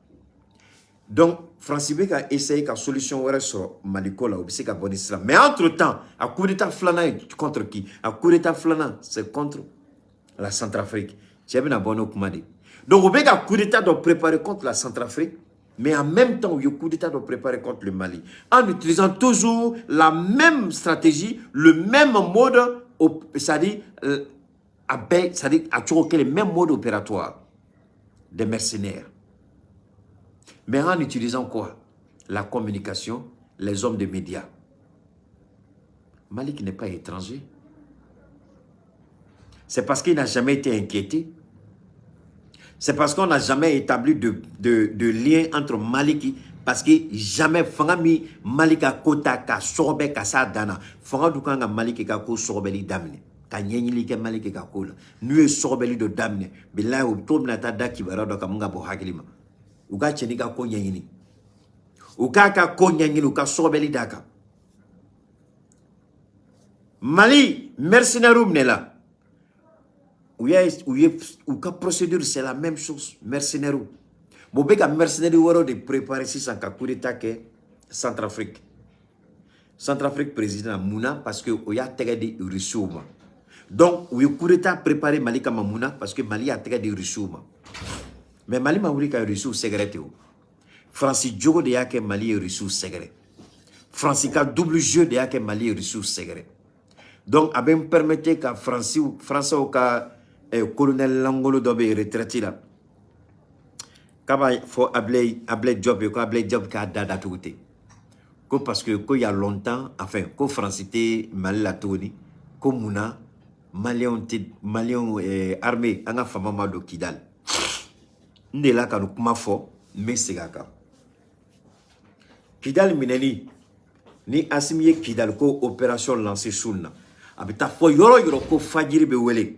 Donc, Fransi bɛ ka essayer ka solution wɛrɛ sɔrɔ Mali ko la o bɛ se ka bɔ ni sira. Mais entre-temps, a coup d'état filanan ye contre qui? A coup d'état filanan c'est contre la Centrafrique. Cɛ bɛna bɔ n'o kuma de. Donc, on bɛ ka coup d'état dɔ préparer contre la Centrafrique, mais en même temps, il y a coup d'état dɔ préparer contre le Mali. En utilisant toujours la même stratégie, le même mode, c'est-à-dire à toujours les mêmes modes opératoires des mercenaires. Mais en utilisant quoi? La communication, les hommes de médias. Mali qui n'est pas étranger. C'est parce qu'il n'a jamais été inquiété. C'est parce qu'on n'a jamais établi de lien entre Maliki. Parce que jamais Fangami Malika Kota ka sorbe ka sa dana. Fanga dukanga Maliki ka ko sorbeli damne. Ka nyenyili ke Maliki ka ko la. Nuye sorbeli do damne. Billahi u tobna ta da kibara do ka munga bo hakilima. Uka cheni ka ko nyenyini. Uka ka ko nyenyini uka sorbeli daka. Mali mercenaire là. Ou ka procédure c'est la même chose mercenaire. Bobé ka mercenaire waro de préparer si sans ka coup d'état que Centrafrique. Centrafrique président Mouna parce que oya tege de Russouma. Donc ou coup d'état préparé Mali kama Mouna parce que Mali a tege de Russouma. Mais Mali ma wuli ka Russou secret o. Francis Diogo de yake Mali et Russou secret. Francis ka double jeu de yake Mali et Russou secret. Donc abe me permettre ka Français au ka colonel Langolo dobe retraité là. Kaba faut appeler job ko appeler job ka dada touté. Ko parce que ko il y a longtemps enfin ko francité Mali la toni ko muna Malien armée anga fama ma do Kidal. Ndela ka no kuma fo mais segaka. Kidal mineli ni asimiye Kidal ko opération lancée soulna. Abita fo yoro ko fajiri be wele.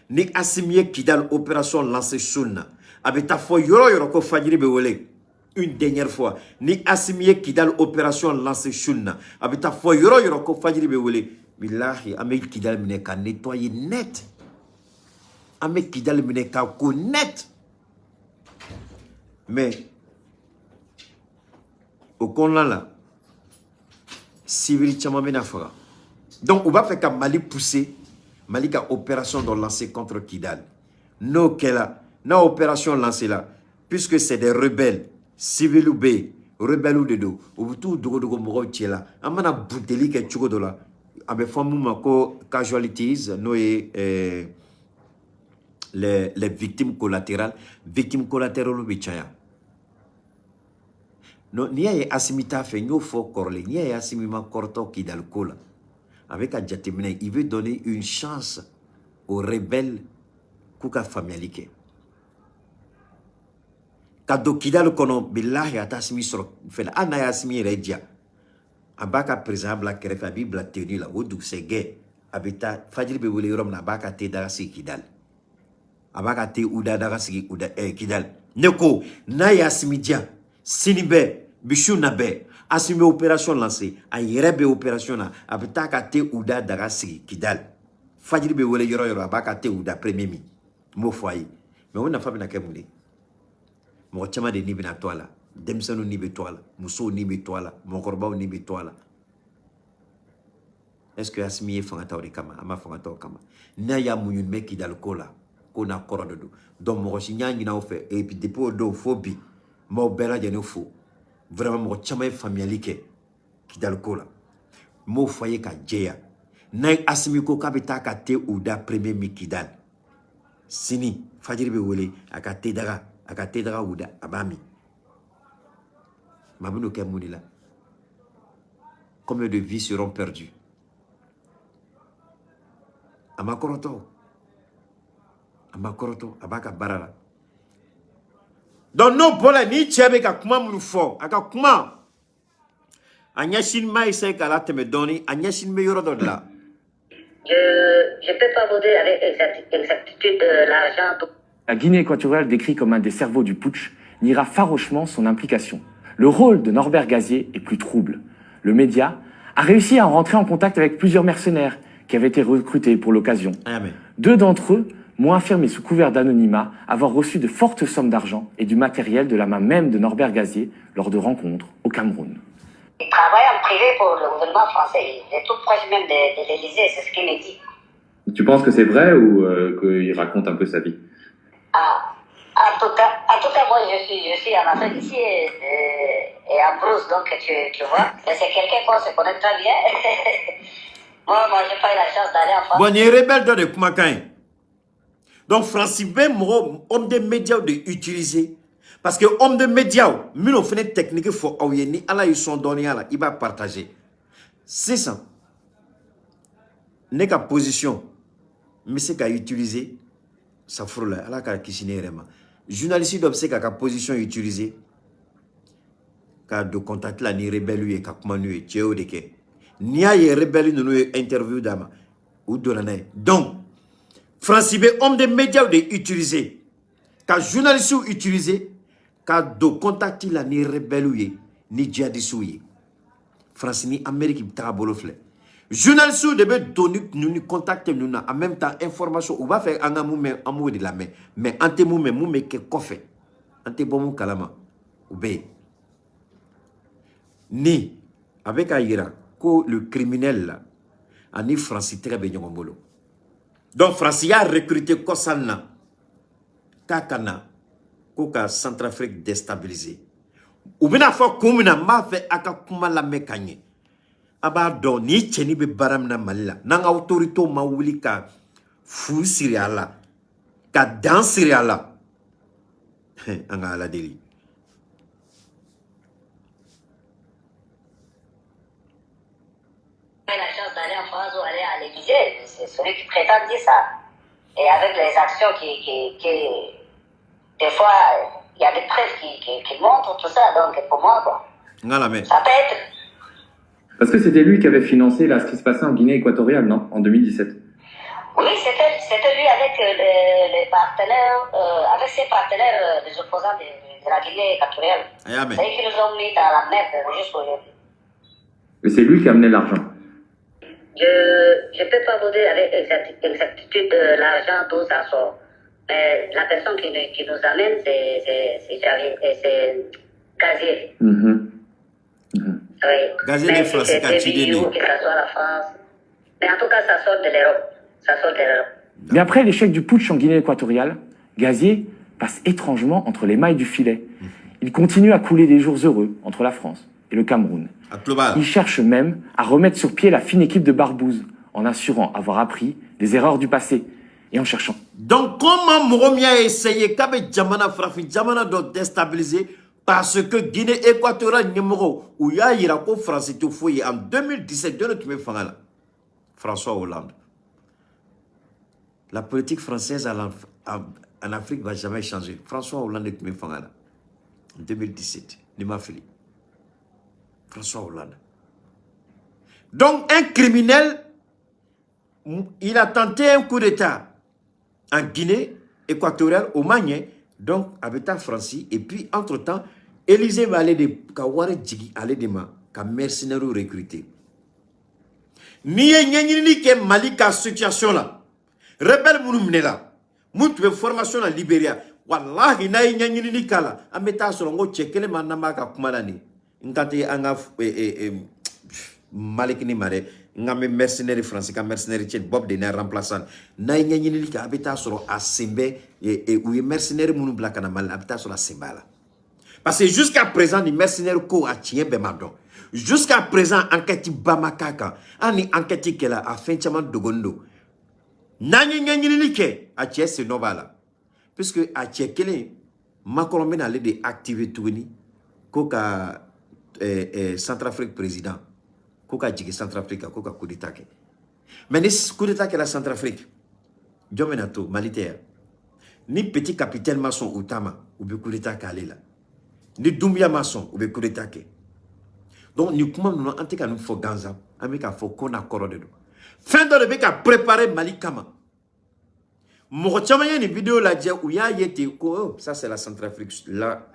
Ni asimiye Kidal opération lancée soulna. Abita fo yoro ko fajiri be wele. Une dernière fois, ni asimiye Kidal opération lancée soulna. Abita fo yoro ko fajiri be wele. Billahi ame Kidal mine ka nettoyer net. Ame Kidal mine ka ko net. Mais au Congo là, civil Tchamamena fera. Donc on va faire comme Mali pousser, Mali a opération de lancer contre Kidal. No kela, na opération lancée là, puisque c'est des rebelles, civils ou B, rebelles ou de dos, ou tout dogo moro tchela. Amana bouteli ke chugo dola. Abe famu mako casualties, no les victimes collatérales au bichaya. Non, ni a asimita fait nous fort corle, ni a asimima corto qui dans le col. Avec un jatemina, il veut donner une chance aux rebelles kuka familialike. Kado kidal kono billahi atasimi sur fait ana asimi redia. Abaka président la kerefa bibla tenu la odu sege abita fajiri be wele rom na baka te dara si kidal. Abaka te uda dara si uda kidal. Neko na yasimi dia sinibe Bichou Nabe, assumé opération lancée, a yérebe opération na, abita kate ouda daga sigi Kidal. Fajiri be wele yoro abakate ouda premier mi. Mo foyer. Mais on n'a pas bien kemule. Mo chama de ni bina toila. Demsano ni be toila. Muso ni be toila. Mon korba ni be toila. Est-ce que asimiye fangata ori kama? Ama fangata ori kama. Na ya muyun me Kidal kola. Kona kora dodo. Donc mo chinya ngina ofe. Et puis depuis do phobie. Mo bela jene fo. Vraiment mo chama familialike Kidal kola. Mo foyer ka jeya. Na asimiko kabita ka te ouda premier mi Kidal. Sini fajiri be wele akate daga ouda abami. Mabuno ke munila. combien de vies seront perdues. Amakoroto, abaka barara. Donc non, pour ni tchebe ka kuma mufo, aka kuma. Anyashin maïse kala teme doni, anyashin me yoro là. Je ne peux pas vous dire avec exactitude l'argent. La Guinée équatoriale, décrit comme un des cerveaux du putsch, niera farouchement son implication. Le rôle de Norbert Gazier est plus trouble. Le média a réussi à rentrer en contact avec plusieurs mercenaires qui avaient été recrutés pour l'occasion. Deux d'entre eux m'ont affirmé sous couvert d'anonymat avoir reçu de fortes sommes d'argent et du matériel de la main même de Norbert Gazier lors de rencontres au Cameroun. Il travaille en privé pour le gouvernement français. Il est tout proche même de l'Élysée, c'est ce qu'il me dit. Tu penses que c'est vrai ou qu'il raconte un peu sa vie? En tout cas, moi je suis en Afrique ici et en Brousse, donc tu vois. Mais c'est quelqu'un qu'on se connaît très bien. moi j'ai pas eu la chance d'aller en France. Bon, il y a rebelle de Kumakan. Donc, Francis B. homme de médias de utiliser. Parce que homme de médias, nous avons fait une technique pour ni Allah ils sont donnés à la, il va partager. C'est ça. N'est qu'à position, mais c'est qu'à utiliser, ça frôle là, Allah qu'à kisiner vraiment. Journaliste doit c'est qu'à position utiliser, qu'à de contacter la ni rebelle et qu'à comment nous tchéo de que. Ni a y rebelle nous interview d'ama ou de l'année. Donc, Francis B. homme de médias de utiliser, qu'à journaliste utiliser. Ka do contacti la ni rebelle ni djihadistes France ni Amérique ta bolofle journaliste de be donner nous contacter nous en même temps information ou va faire angamou mais amour de la main mais ante mou mais ke kofe ante bon kalama ou be ni avec Aïra ko le criminel là ani France très bien ngolo donc France a recruté Kosalna Kakana Koka Centrafrique déstabilisé. Ou bien fois kumina ma fait aka kuma la mekanye. Aba don ni cheni be baram na malila. Nang autorito ma wuli ka fu siriala. Ka dans siriala. Anga ala deli. J'ai la chance d'aller en France ou aller à l'Élysée. C'est celui qui prétend dire ça. Et avec les actions qui des fois, il y a des preuves qui montrent tout ça, donc pour moi, quoi. Ça peut être. Parce que c'était lui qui avait financé là, ce qui se passait en Guinée équatoriale, non? En 2017. Oui, c'était lui avec les partenaires, avec ses partenaires, les opposants de la Guinée équatoriale. C'est eux qui nous ont mis dans la merde jusqu'aujourd'hui. Et c'est lui qui a amené l'argent. Je ne peux pas vous dire avec exactitude l'argent, d'où ça sort. Mais la personne qui nous amène, c'est Gazier. Oui. Gazier de France, c'est que ça soit la France. Mais en tout cas, ça sort de l'Europe. Mais après l'échec du putsch en Guinée équatoriale, Gazier passe étrangement entre les mailles du filet. Il continue à couler des jours heureux entre la France et le Cameroun. Il cherche même à remettre sur pied la fine équipe de Barbouze, en assurant avoir appris des erreurs du passé. Et en cherchant. Donc, comment Moromia a essayé qu'avec Djamana Frafi, Djamana doit déstabiliser parce que Guinée équatoriale numéro où il y a Irako français tout fouillé en 2017, François Hollande. La politique française en Afrique ne va jamais changer. François Hollande est en 2017, Nimafili. François Hollande. Donc, un criminel, il a tenté un coup d'État en Guinée équatoriale, au Magné, donc habitant Francis, et puis entre-temps, Élysée va aller de Kaware Djigi, aller de ma, ka mercenaires recrutés. Ni y ke Mali ka situation là, rebelle mounumne là, moutoué formation na Libéria, wallahi na y kala, ameta solongo tchekele manama ka kumalani, nkate anga Malikini Mare, ngame mercenaires français, ka mercenaires tchèque, Bob de remplaçant. Na y ka habita sur a Sembe et où les mercenaires mounou blakana mal habita sur la Semba là. Parce que jusqu'à présent, les mercenaires ko a tien bemadon. Jusqu'à présent, enquête Bamakaka, ani enquête qu'elle a fait chaman dogondo. Nani ke a tien se novala. Puisque a tien kele, Macron mène aller de activer tout ni, koka Centrafrique président. Koka jigi Centrafrique, koka coup d'état ke. Mais ni coup d'état ke la Centrafrique. Jomenato, Malitaire. Ni petit capitaine maçon ou Tama, ou be coup d'état ke là. Ni Doumbia maçon, ou be coup d'état ke. Donc, nous pouvons nous nous faut Ganza, Amika faut qu'on a corodé. Fin de le préparer Mali Kama. Mon chamayen une vidéo là, où il y a été, ça c'est la Centrafrique, là,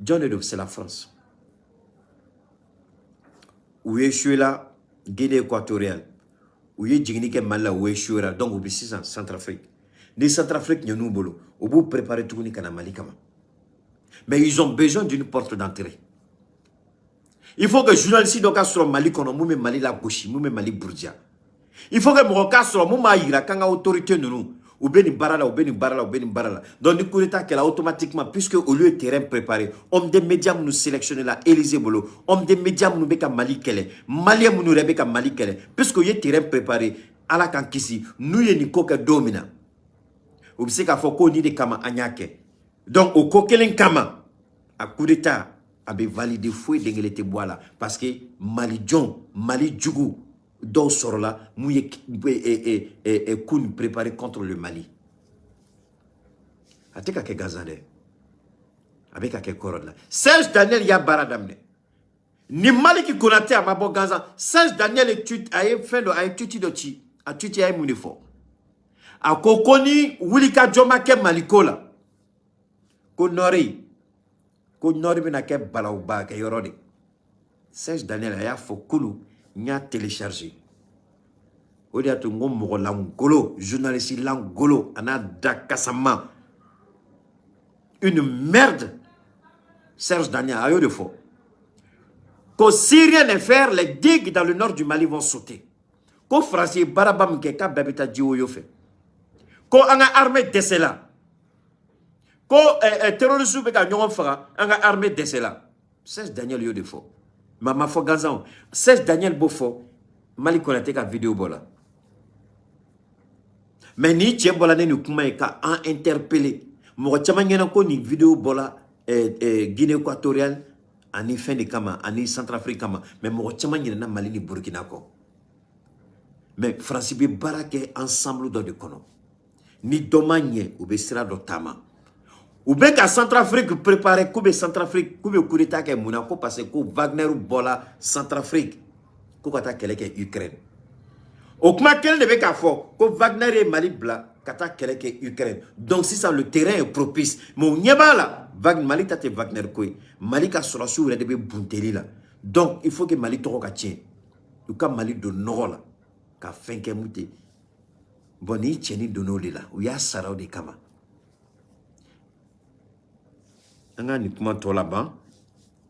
John Edo, c'est la France. Où est échoué là, Guinée équatoriale. Où est Djignique Mala, où est échoué là, donc où est en Centrafrique. Les Centrafrique, nous nous bolo, où vous préparez tout le monde Mali Kama. Mais ils ont besoin d'une porte d'entrée. Il faut que les journalistes soient Mali kono moume Mali la gauche, moume Mali bourdia. Il faut que les soient moume ira quand autorité nous ou beni barala ou beni barala ou beni barala. Donc du coup l'état qu'elle a automatiquement puisque au lieu de terrain préparé, homme des médias nous sélectionner là Élysée Bolo, homme des médias nous beka Mali kele, Malien nous rebeka Mali kele, puisque au lieu de terrain préparé à la kankisi, nous y ni koka domina. Ou c'est qu'à faut qu'on ni de kama anyake. Donc au kokelen kama à coup d'état avait validé fouet d'engelete bois parce que Mali John, Mali Djougou, dans sort là, mouillé et Koun préparé contre le Mali. Ate kake Gazade, avec kake Korod là. Serge Daniel ya baradamne. Ni Mali qui connaît à Mabo Gaza, Serge Daniel est tut a fait de a tuti de chi, a tuti a munifo. A kokoni Wulika Joma ke Malikola. Konori. Ko nori bina ke balauba ke yorode. Serge Daniel aya fo kulu nya télécharger. Odi atu ngomo langolo, journaliste langolo ana dakasama. Une merde. Serge Daniel ayo de fo. Ko si rien ne faire, les digues dans le nord du Mali vont sauter. Ko français barabam ke ka babita jiwo yo fait. Ko anga armée desela. Ko terroriste be ka ñongo faga anga armée de cela. Serge Daniel yo de fo. Mama fo Gazan. Serge Daniel Bofo Mali Konaté ka vidéo bola. Mais ni tche bola ne kuma e ka en interpellé. Mo chama ngena ko ni vidéo bola Guinée équatoriale ani fin de kama ani Centrafrique kama mais mo chama ngena Mali ni Burkina ko. Mais France be barake ensemble do de kono. Ni domanye ou be sira do tama. Ou bien qu'à Centrafrique préparer Koube Centrafrique, Koube coup d'état qui est Monaco parce que Wagner ou Bola Centrafrique, Koube attaque qui est Ukraine. Au comment qu'elle ne veut qu'à fort, que Wagner et Mali Bla, qu'attaque qui est Ukraine. Donc si ça le terrain est propice, mais on n'y a pas là, Mali tate Wagner quoi, Mali ka sera sur le début Bunteli là. Donc il faut que Mali toro ka tient, ou ka Mali de nord là, ka fin que mouté. Boni tieni de nord là, ou ya sarao de kama. Ni kuma to là-bas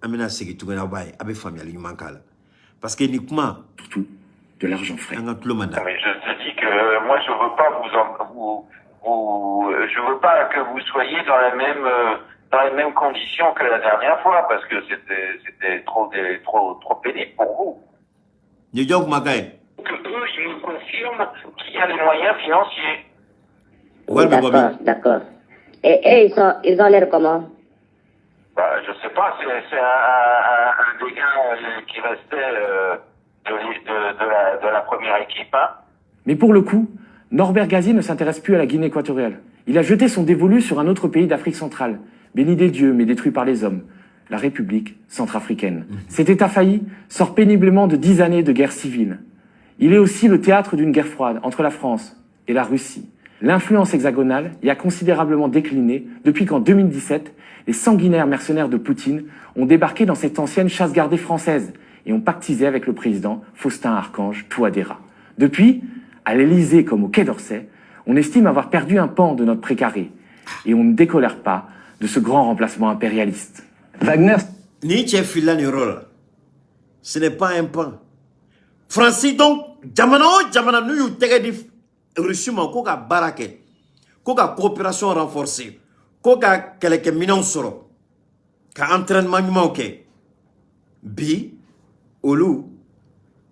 amena segi tugana bay abe famille mankala parce que ni kuma surtout de l'argent frais. Mais je te dis que moi je veux pas je veux pas que vous soyez dans les mêmes conditions que la dernière fois parce que c'était trop pénible pour vous. Ni jog magay que eux ils nous confirment qu'il y a les moyens financiers. Oui, d'accord. Et ils ont l'air comment? Je sais pas, c'est un des gars qui restait de la première équipe. Hein. Mais pour le coup, Norbert Gazier ne s'intéresse plus à la Guinée équatoriale. Il a jeté son dévolu sur un autre pays d'Afrique centrale, béni des dieux mais détruit par les hommes, la République centrafricaine. Cet État failli sort péniblement de 10 années de guerre civile. Il est aussi le théâtre d'une guerre froide entre la France et la Russie. L'influence hexagonale y a considérablement décliné depuis qu'en 2017, les sanguinaires mercenaires de Poutine ont débarqué dans cette ancienne chasse gardée française et ont pactisé avec le président Faustin-Archange Touadéra. Depuis, à l'Élysée comme au Quai d'Orsay, on estime avoir perdu un pan de notre précaré et on ne décolère pas de ce grand remplacement impérialiste. Wagner... Ce n'est pas un pan. Francis donc, Jamana nous y tegedi Russie koka barake, koka coopération renforcée, koka keleke minon soro, ka entraînement manqué. Bi, olu,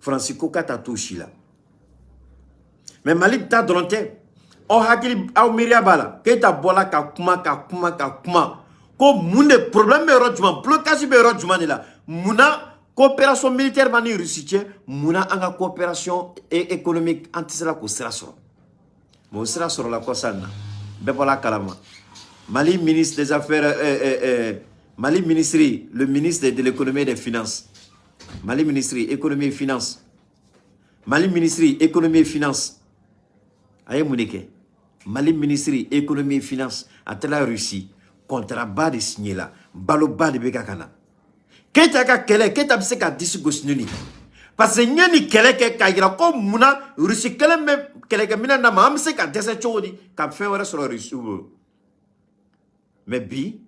Francis koka tatouchi là. Mais Mali ta dronte, o hakili au miriabala, ke ta bola ka kuma. Ko mune problème be rojuma, blocage be rojuma là. Muna coopération militaire mani Russie muna anga coopération économique antisela ko sera soro mo sera soro la ko sanna bebola kalama Mali ministre des affaires Mali ministry le ministre de l'économie et des finances Mali ministry économie et finances Mali ministry économie et finances aye munike Mali ministry économie et finances atela Russie contrat bas de signé là balo bas de bekakana Keta ka kele keta bise ka disi gosnuni parce que nyani kele ke kayira ko muna Russie kele me kele ke mina na ma amse ka dese chodi ka fin wala sur Russie mais bi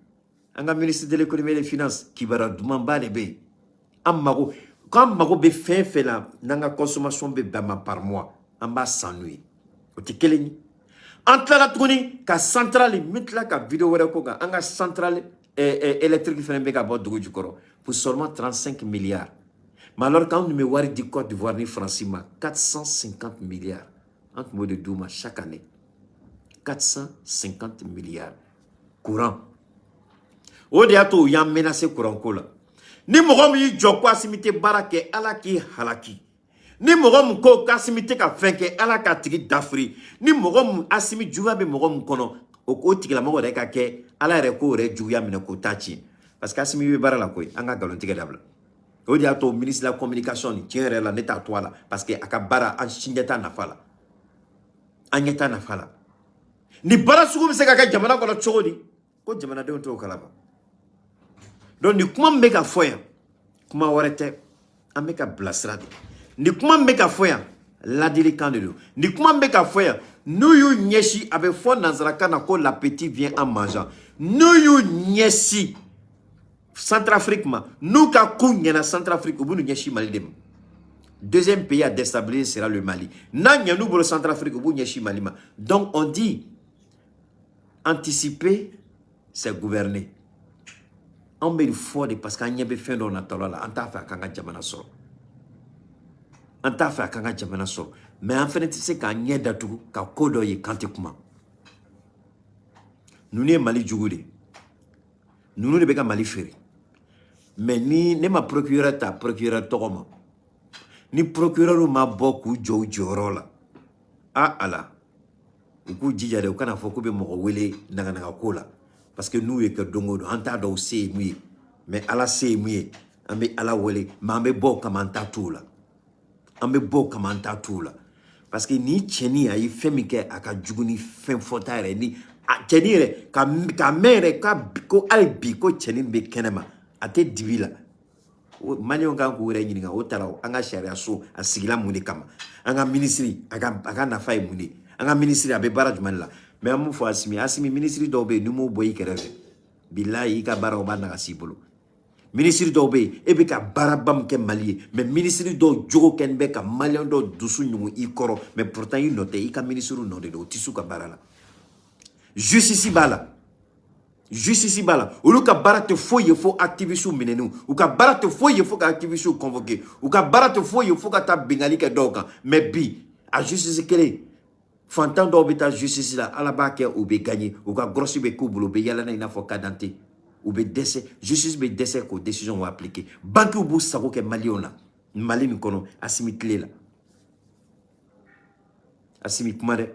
anga ministre de l'économie et des finances qui bara dumamba de be amago quand mago be fin la nanga consommation be bama par mois amba s'ennuie o te kele ni entre la tuni ka centrale mitla ka vidéo wala ko ga anga centrale électrique fait un béga bord du Koro pour seulement 35 milliards. Mais alors quand on me voit du Côte d'Ivoire ni Francima 450 milliards entre mots de Douma chaque année 450 milliards courant. Au diato y a menacé courant cola. Ni mogom yi jokwa simite barake alaki halaki. Ni mogom ko kasimite ka fenke alaka tigi dafri. Ni mogom asimi juga be mogom kono. O tigi la mogo reka ke ala re ko re juya mina ko tachi parce que asimi be bara la koy anga galon tigi dabla o dia to ministre de la communication ni tiere la neta toile parce que akabara an shingeta na fala anyeta na fala ni bara sugu be se ka jamana ko chodi ko jamana de to kalaba donc ni kuma mbeka foya kuma warete ameka blasrade ni kuma mbeka foya la délicandelo ni kuma mbeka foya nous yu nyeshi avec fond nazaraka na ko l'appétit vient en mangeant nous yu nyeshi Centrafrique ma nous ka kunya na Centrafrique ou nous nyeshi Mali dem deuxième pays à déstabiliser sera le Mali nanya nous pour le Centrafrique ou nyeshi Mali ma donc on dit anticiper c'est gouverner on met le fort de parce qu'il y a be fin dans natala la anta fa kanga jamana so anta fa kanga jamana so mais en fait c'est qu'à n'y datu ka kodo ye kantikuma nous ne Mali jugude nous ne beka Mali feri mais ni ne ma procureur ta procureur togoma ni procureur ma boku jorola ah ala ku jijade o kana foko be mo wele nanga kola parce que nous et que dongo anta do se mi mais ala se mi ambe ala wele ma ambe boka manta tula ambe boka manta tula parce que ni cheni ayi femike aka juguni fem fotare ni cheni re ka mere ka ko albi ko cheni be kenema ate divila manyo nga ko re nyinga otala anga sharia so asigila muni kama anga ministry aka na fay muni anga ministry abe baraj manla mais amu fo asimi ministry dobe numo boyi kereve billahi ka bara obana kasibolo ministre do be ebe ka barabam ke mali mais ministre do jogo ken be ka malion do dusu nyumu ikoro mais pourtant il note i ka ministre no de do tisu ka barala justice bala olu ka barate foye fo activiste menenu u ka barate foye fo ka activiste convoqué u ka barate foye fo ka ta bengali ke doka mais bi a justice kele fantan do be ta justice la ala ba ke u be gagner u ka grossi be ko bulo be yala na ina fo kadante ou be décès justice be décès ko décision va appliquer banque ou bou sako ke maliona mali ni kono asimitle la asimi kumade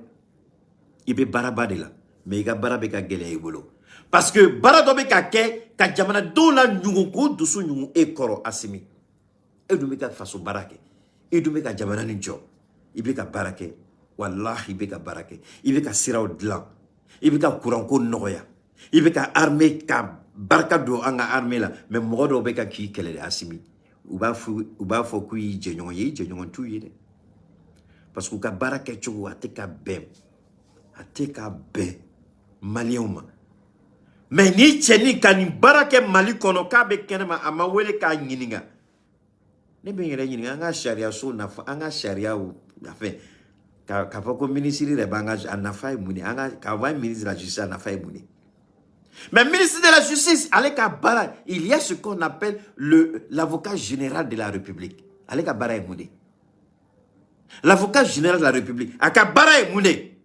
ibe baraba de la mais iga barabe ka gele ibolo parce que barado be ka ke ka jamana do la nyugo ko dusu nyugo e koro asimi e do me ka faso barake e do me ka jamana ni jo ibe ka barake wallahi ibe ka barake ibe ka siraw dlan ibe ka courant ko noya ibe ka armée ka barka do anga armée la mais modo be ka ki kele asimi ou ba fo kui jenyon tu yede parce que ka baraka chu ateka be malioma mais ni cheni kan baraka mali kono ka be kenema ama wele ka nyininga ne be ngere nyininga anga sharia so na anga sharia ou afin ka foko ministre de banga anafa muni anga ka va ministre de la justice anafa muni. Mais ministre de la Justice, Aleka Bara, il y a ce qu'on appelle l'avocat général de la République. Aleka Bara est moudé. L'avocat général de la République, Aka Bara est moudé.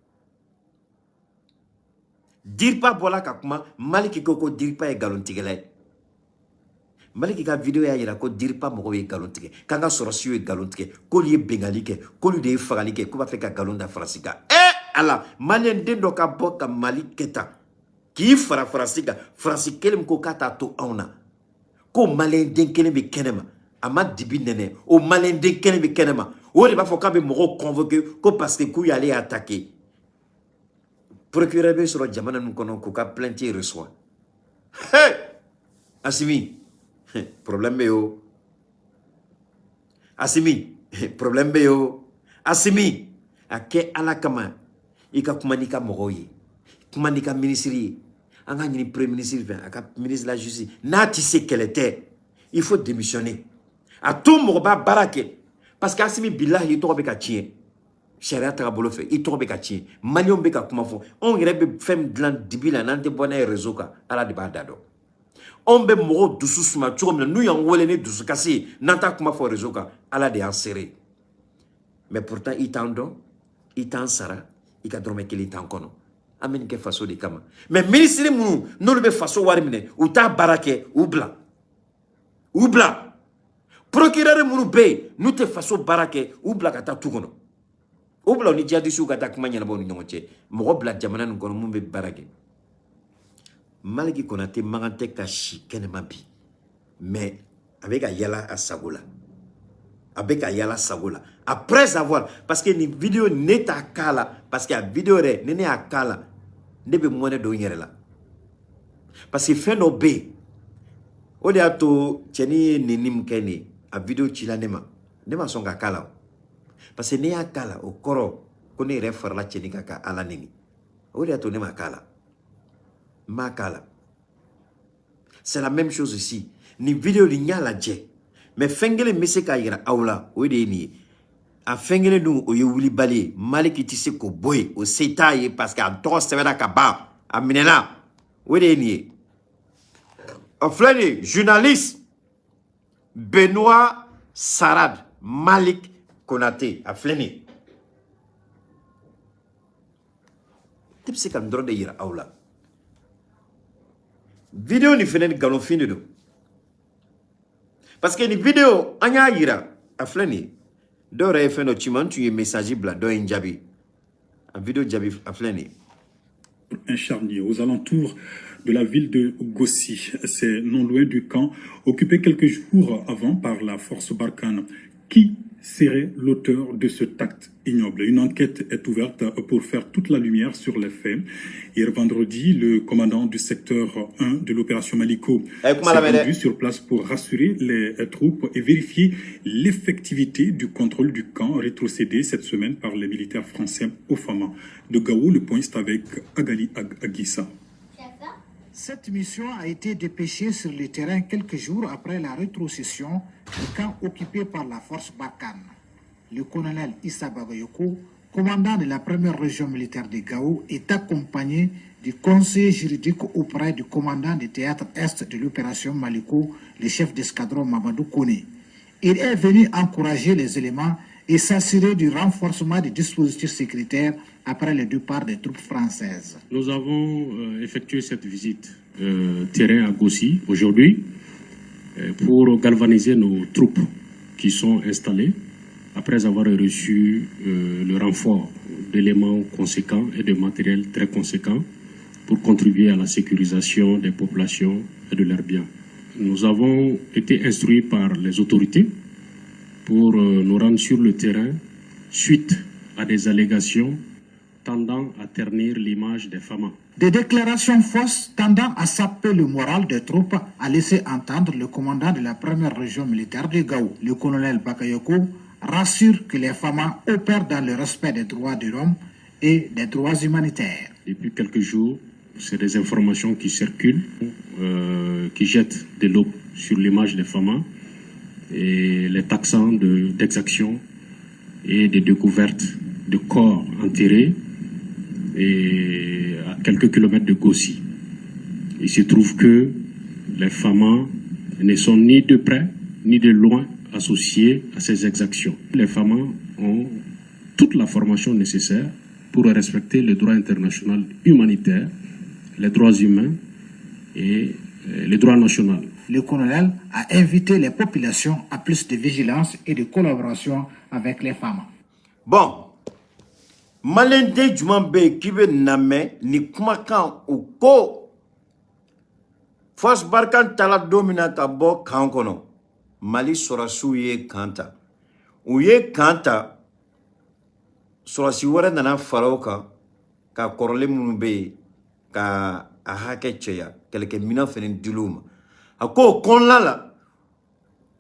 Dire pas Bola Kakuma, Maliki Koko dire pas Galon Tigele. Maliki ka vidéo ya yira ko Diripa mogo ye galon tigɛ k'an ka sɔrɔsiw ye galon tigɛ k'olu ye bengali kɛ k'olu de ye fagali kɛ k'u b'a fɛ ka galon da Faransi kan ala maliyɛn den dɔ ka bɔ ka Mali kɛ tan k'i fara Faransi kan Faransi kelen ko k'a t'a to anw na ko maliyɛn den kelen bɛ kɛnɛ ma a ma dibi nɛnɛ o maliyɛn den kelen bɛ kɛnɛ ma o de b'a fɔ k'a bɛ mɔgɔw convoqué ko parce que k'u y'ale attaqué procureur bɛ sɔrɔ jamana ninnu kɔnɔ k'u ka plainte reçoit hey Assimi problème bɛ yo Assimi problème bɛ yo Assimi a kɛ ala kama i ka kuma n'i ka mɔgɔw ye kuma n'i ka ministre ye an ka ɲini premier ministre fɛ a ka ministre de la justice n'a ti se kɛlɛ tɛ il faut démissionner a to mɔgɔ b'a baara kɛ parce que Assimi billahi i tɔgɔ bɛ ka tiɲɛ sariya taga bolo fɛ i tɔgɔ bɛ ka tiɲɛ maliyɛnw bɛ ka kuma fɔ anw yɛrɛ bɛ fɛn min dilan dibi la n'an tɛ bɔ n'a ye réseau kan ala de b'a da dɔn anw bɛ mɔgɔw dusu suma cogo min na n'u y'an wele ni dusukasi ye n'an t'a kuma fɔ réseau kan ala de y'an seere mais pourtant i t'an dɔn i t'an sara i ka dɔrɔmɛ kelen t'an kɔnɔ an bɛ nin kɛ faso de kama mais ministre minnu n'olu bɛ faso wari minɛ u t'a baara kɛ u bila procureur minnu bɛ yen n'u tɛ faso baara kɛ u bila ka taa tu kɔnɔ u bila u ni jihadisiw ka taa kuma ɲɛnabɔ u ni ɲɔgɔn cɛ mɔgɔ bila jamana nin kɔnɔ mun bɛ baara kɛ Maliki Konate mankan tɛ ka si kɛnɛma bi mais a bɛ ka yala a sago la après avoir parce que ni vidéo ne t'a k'a la parce que a vidéo yɛrɛ ni ne y'a k'a la ne bɛ mɔnɛ don n yɛrɛ la parce que fɛn dɔ bɛ yen o de y'a to cɛnin ye nin min kɛ nin ye a vidéo cila ne ma sɔn ka k'a la parce que ne y'a k'a la o kɔrɔ ko ne yɛrɛ farala cɛnin kan ka ala neni o de y'a to ne ma k'a la Makala. C'est la même chose ici. Ni vidéo li nya la dje. Mais fengele mese ka yira awla o de ni. A fengele nu o ye wuli bali Maliki ti se ko boy o seta ye parce que en to severa ka ba aminena o de ni. Oflani journaliste Benoît Sarad Malik Konate a fleni. Tip se kan drone de yira awla. Vidéo ni fenen galon fini do parce que ni vidéo anya yira a flani do re feno chiman tu ye message bla do njabi a vidéo jabi a flani un charnier aux alentours de la ville de Gossi, c'est non loin du camp occupé quelques jours avant par la force Barkhane. Qui serait l'auteur de cet acte ignoble? Une enquête est ouverte pour faire toute la lumière sur les faits. Hier vendredi, le commandant du secteur 1 de l'opération Maliko s'est rendu sur place pour rassurer les troupes et vérifier l'effectivité du contrôle du camp rétrocédé cette semaine par les militaires français au Fama. De Gao, le point est avec Agali Aguissa. Cette mission a été dépêchée sur le terrain quelques jours après la rétrocession du camp occupé par la force Barkhane. Le colonel Issa Bagayoko, commandant de la première région militaire de Gao, est accompagné du conseiller juridique auprès du commandant du théâtre Est de l'opération Maliko, le chef d'escadron Mamadou Kone. Il est venu encourager les éléments et s'assurer du renforcement des dispositifs sécuritaires après le départ des troupes françaises. Nous avons effectué cette visite terrain à Gossi aujourd'hui pour galvaniser nos troupes qui sont installées après avoir reçu le renfort d'éléments conséquents et de matériel très conséquent pour contribuer à la sécurisation des populations et de leurs biens. Nous avons été instruits par les autorités pour nous rendre sur le terrain suite à des allégations tendant à ternir l'image des femmes. Des déclarations fausses tendant à saper le moral des troupes a laissé entendre le commandant de la première région militaire de Gao, le colonel Bakayoko, rassure que les femmes opèrent dans le respect des droits de l'homme et des droits humanitaires. Depuis quelques jours, c'est des informations qui circulent, qui jettent de l'eau sur l'image des femmes et les taxant d'exactions et de découvertes de corps enterrés et à quelques kilomètres de Gossi. Il se trouve que les femmes ne sont ni de près ni de loin associées à ces exactions. Les femmes ont toute la formation nécessaire pour respecter le droit international humanitaire, les droits humains et les droits nationaux. le colonel a invité les populations à plus de vigilance et de collaboration avec les femmes. Bon, malende jumambe kibe name ni kumakan ou ko Force Barkhane tala domina ka bo kankono Mali sorasu ye kanta ou ye kanta sorasi wara nana farauka ka korole munube ka a hake cheya kelke mina fenen diluma ako konla la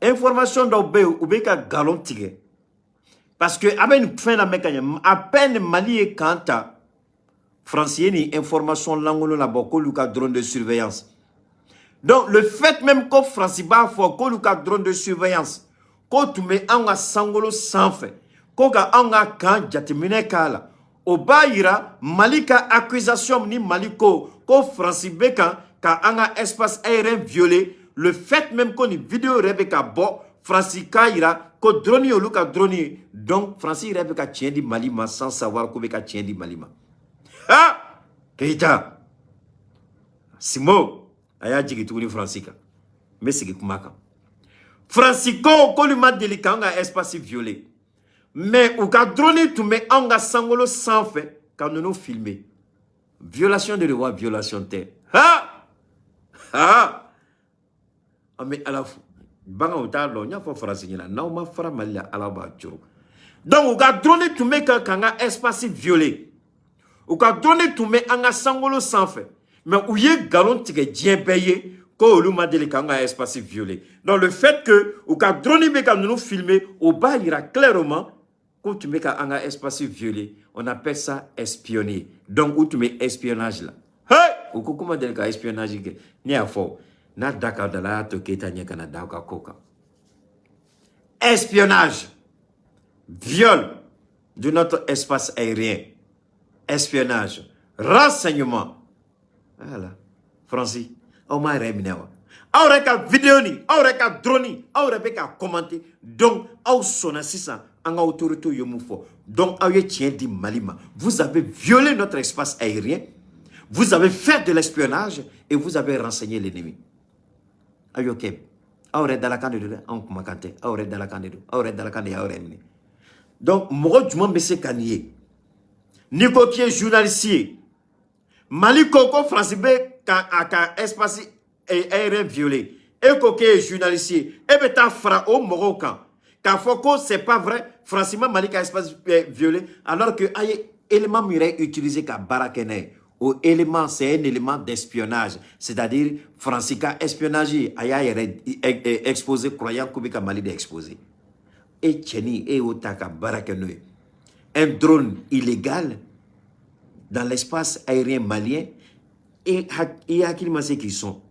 information do be ou be ka galon tige parce que aben fin la mécanique à peine Mali et kanta français ni information langolo la boko luka drone de surveillance. Donc le fait même que France ba fo ko luka drone de surveillance ko tume anga sangolo sanfe ko ga anga kan jatemine kala o bayira Malika accusation ni Maliko ko France beka ka anga espace aérien violé le fait même qu'on vidéo Rebecca bo Francisca ira ko drone yo luka drone donc Francis Rebecca tient di Malima sans savoir ko beka tient di Malima ha Keita Simo aya jigi tuguni Francisca mais c'est kumaka Francisco ko lui m'a délicat nga espace violé mais ou ka drone tu mets anga sangolo sans fait quand nous filmer violation de loi violation terre ha ha mais à la fois banga uta lo nya fo français na na ma fara malia ala ba churu donc ou ka drone tu mets kanga espace violé ou ka drone tu mets anga sangolo sans fait mais où y galon tige dien payé ko lu ma deli kanga espace violé donc le fait que ou ka drone be ka nous filmer au bas ira clairement quand tu mets anga espace violé on appelle ça espionner donc où tu mets espionnage là hey ou comment deli ka espionnage ni a fort na daka dala to keta nyeka na daka koka espionnage viol de notre espace aérien espionnage renseignement voilà Francis o ma reminewa awreka vidéo ni awreka drone ni awreka commenter donc aw sona sisa anga autorité yomufo donc awe tient di Malima vous avez violé notre espace aérien vous avez fait de l'espionnage et vous avez renseigné l'ennemi. Ayoke, aure dans la candidature, on kumakante, aure dans la candidature, aure dans la candidature, aure mine. Donc, moi, je m'en mets kaniye. Niko qui est journaliste, Mali Koko Francibé, quand a espace aérien violé, et qui est journaliste, et beta fra au Marocain, car Foko, c'est pas vrai, Francima Mali a espace violé, alors que aye élément mirait utilisé comme barakene. Au élément, c'est un élément d'espionnage. C'est-à-dire, Francisca espionnage, aya exposé, croyant que Mali exposé. Et Tcheni, et Otaka, Barakenoe. Un drone illégal dans l'espace aérien malien. Et il y a qui m'a qui sont.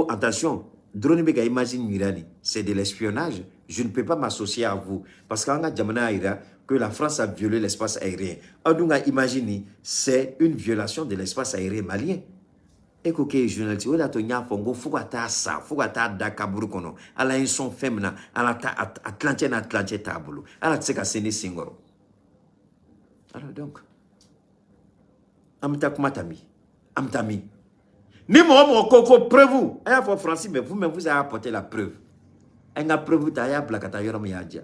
Attention, drone bega imagine Mirani, c'est de l'espionnage. Je ne peux pas m'associer à vous. Parce qu'en Djamana Ira, que la France a violé l'espace aérien. On a imaginé, c'est une violation de l'espace aérien malien. Et que les journalistes, on a tenu à Fongo, faut que ça, faut que tu Dakaburukono, à la son féminin, à la Atlantique tableau, à la Tseka Sene Singoro. Alors donc, Amtakumatami, Amtami. Ni moi, Koko, preuve, il y a Francis, mais vous-même, vous avez apporté la preuve. Il y a preuve, il y a Blakata Yoromiyadja.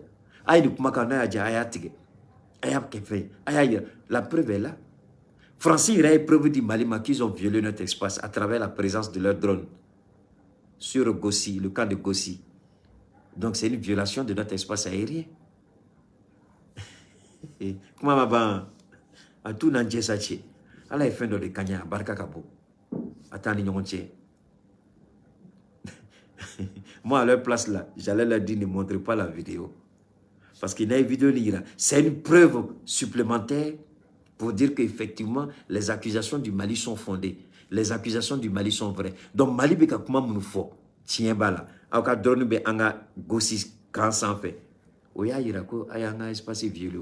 La preuve est là. Francis a preuve du Malima qu'ils ont violé notre espace à travers la présence de leurs drones sur Gossi, le camp de Gossi. Donc c'est une violation de notre espace aérien. Comment va à tout n'andier saché. À la fin de Kanya, Barka Kabo. Attendez, moi à leur place là, j'allais leur dire ne montrez pas la vidéo. Parce qu'il y a une vidéo là. C'est une preuve supplémentaire pour dire qu'effectivement, les accusations du Mali sont fondées. Les accusations du Mali sont vraies. Donc, Mali, comment nous faut? Tiens, bala. Aka drone be anga gosi quand sans fait. Oya irako ayanga espace violé.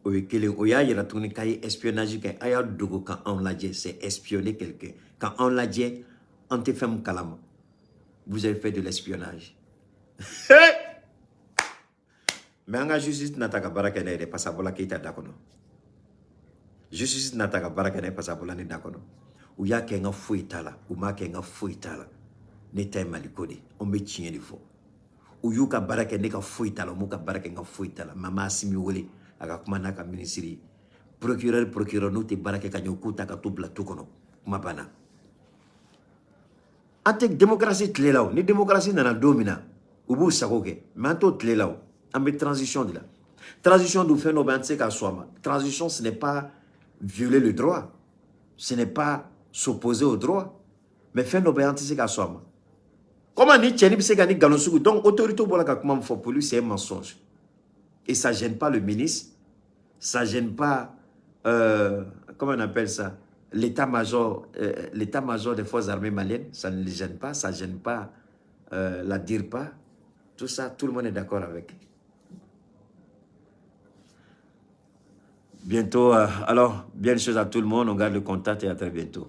Oya ira tourner kay espionnage kay aya dogo quand on l'a dit, c'est espionner quelqu'un. Quand on l'a dit, on te fait un calame. Vous avez fait de l'espionnage. Mais anga justice nataka barakene de pasabola keita dakono. Justice nataka barakene pasabola ni dakono. Uya kenga fuitala, uma kenga fuitala. ne ta maliko de on be tiɲɛ de fɔ u y'u ka baara kɛ ne ka foyi t'a la m'u ka baara kɛ n ka foyi t'a la mama Asimi wele a ka kuma n'a ka ministre procureur n'u tɛ baara kɛ ka ɲɛ u k'u ta ka t'u bila tu kɔnɔ kuma banna an tɛ démocratie tile la o ni démocratie nana don min na u b'u sago kɛ mais an t'o tile la o an bɛ transition de la transition dun fɛn dɔ bɛ an tɛ se k'a sɔn a ma transition ce n'est pas violer le droit ce n'est pas s'opposer au droit mais fɛn dɔ bɛ an tɛ se k'a sɔn a ma comment ni cɛni bɛ se ka ni nkalon sugu donc autorité bɔra ka kuma min fɔ pour lui c'est un mensonge et ça gêne pas le ministre ça gêne pas comment on appelle ça l'état-major des forces armées maliennes, ça ne les gêne pas, ça ne gêne pas la DIRPA, tout ça, tout le monde est d'accord avec. Bientôt, alors, bien les choses à tout le monde, on garde le contact et à très bientôt.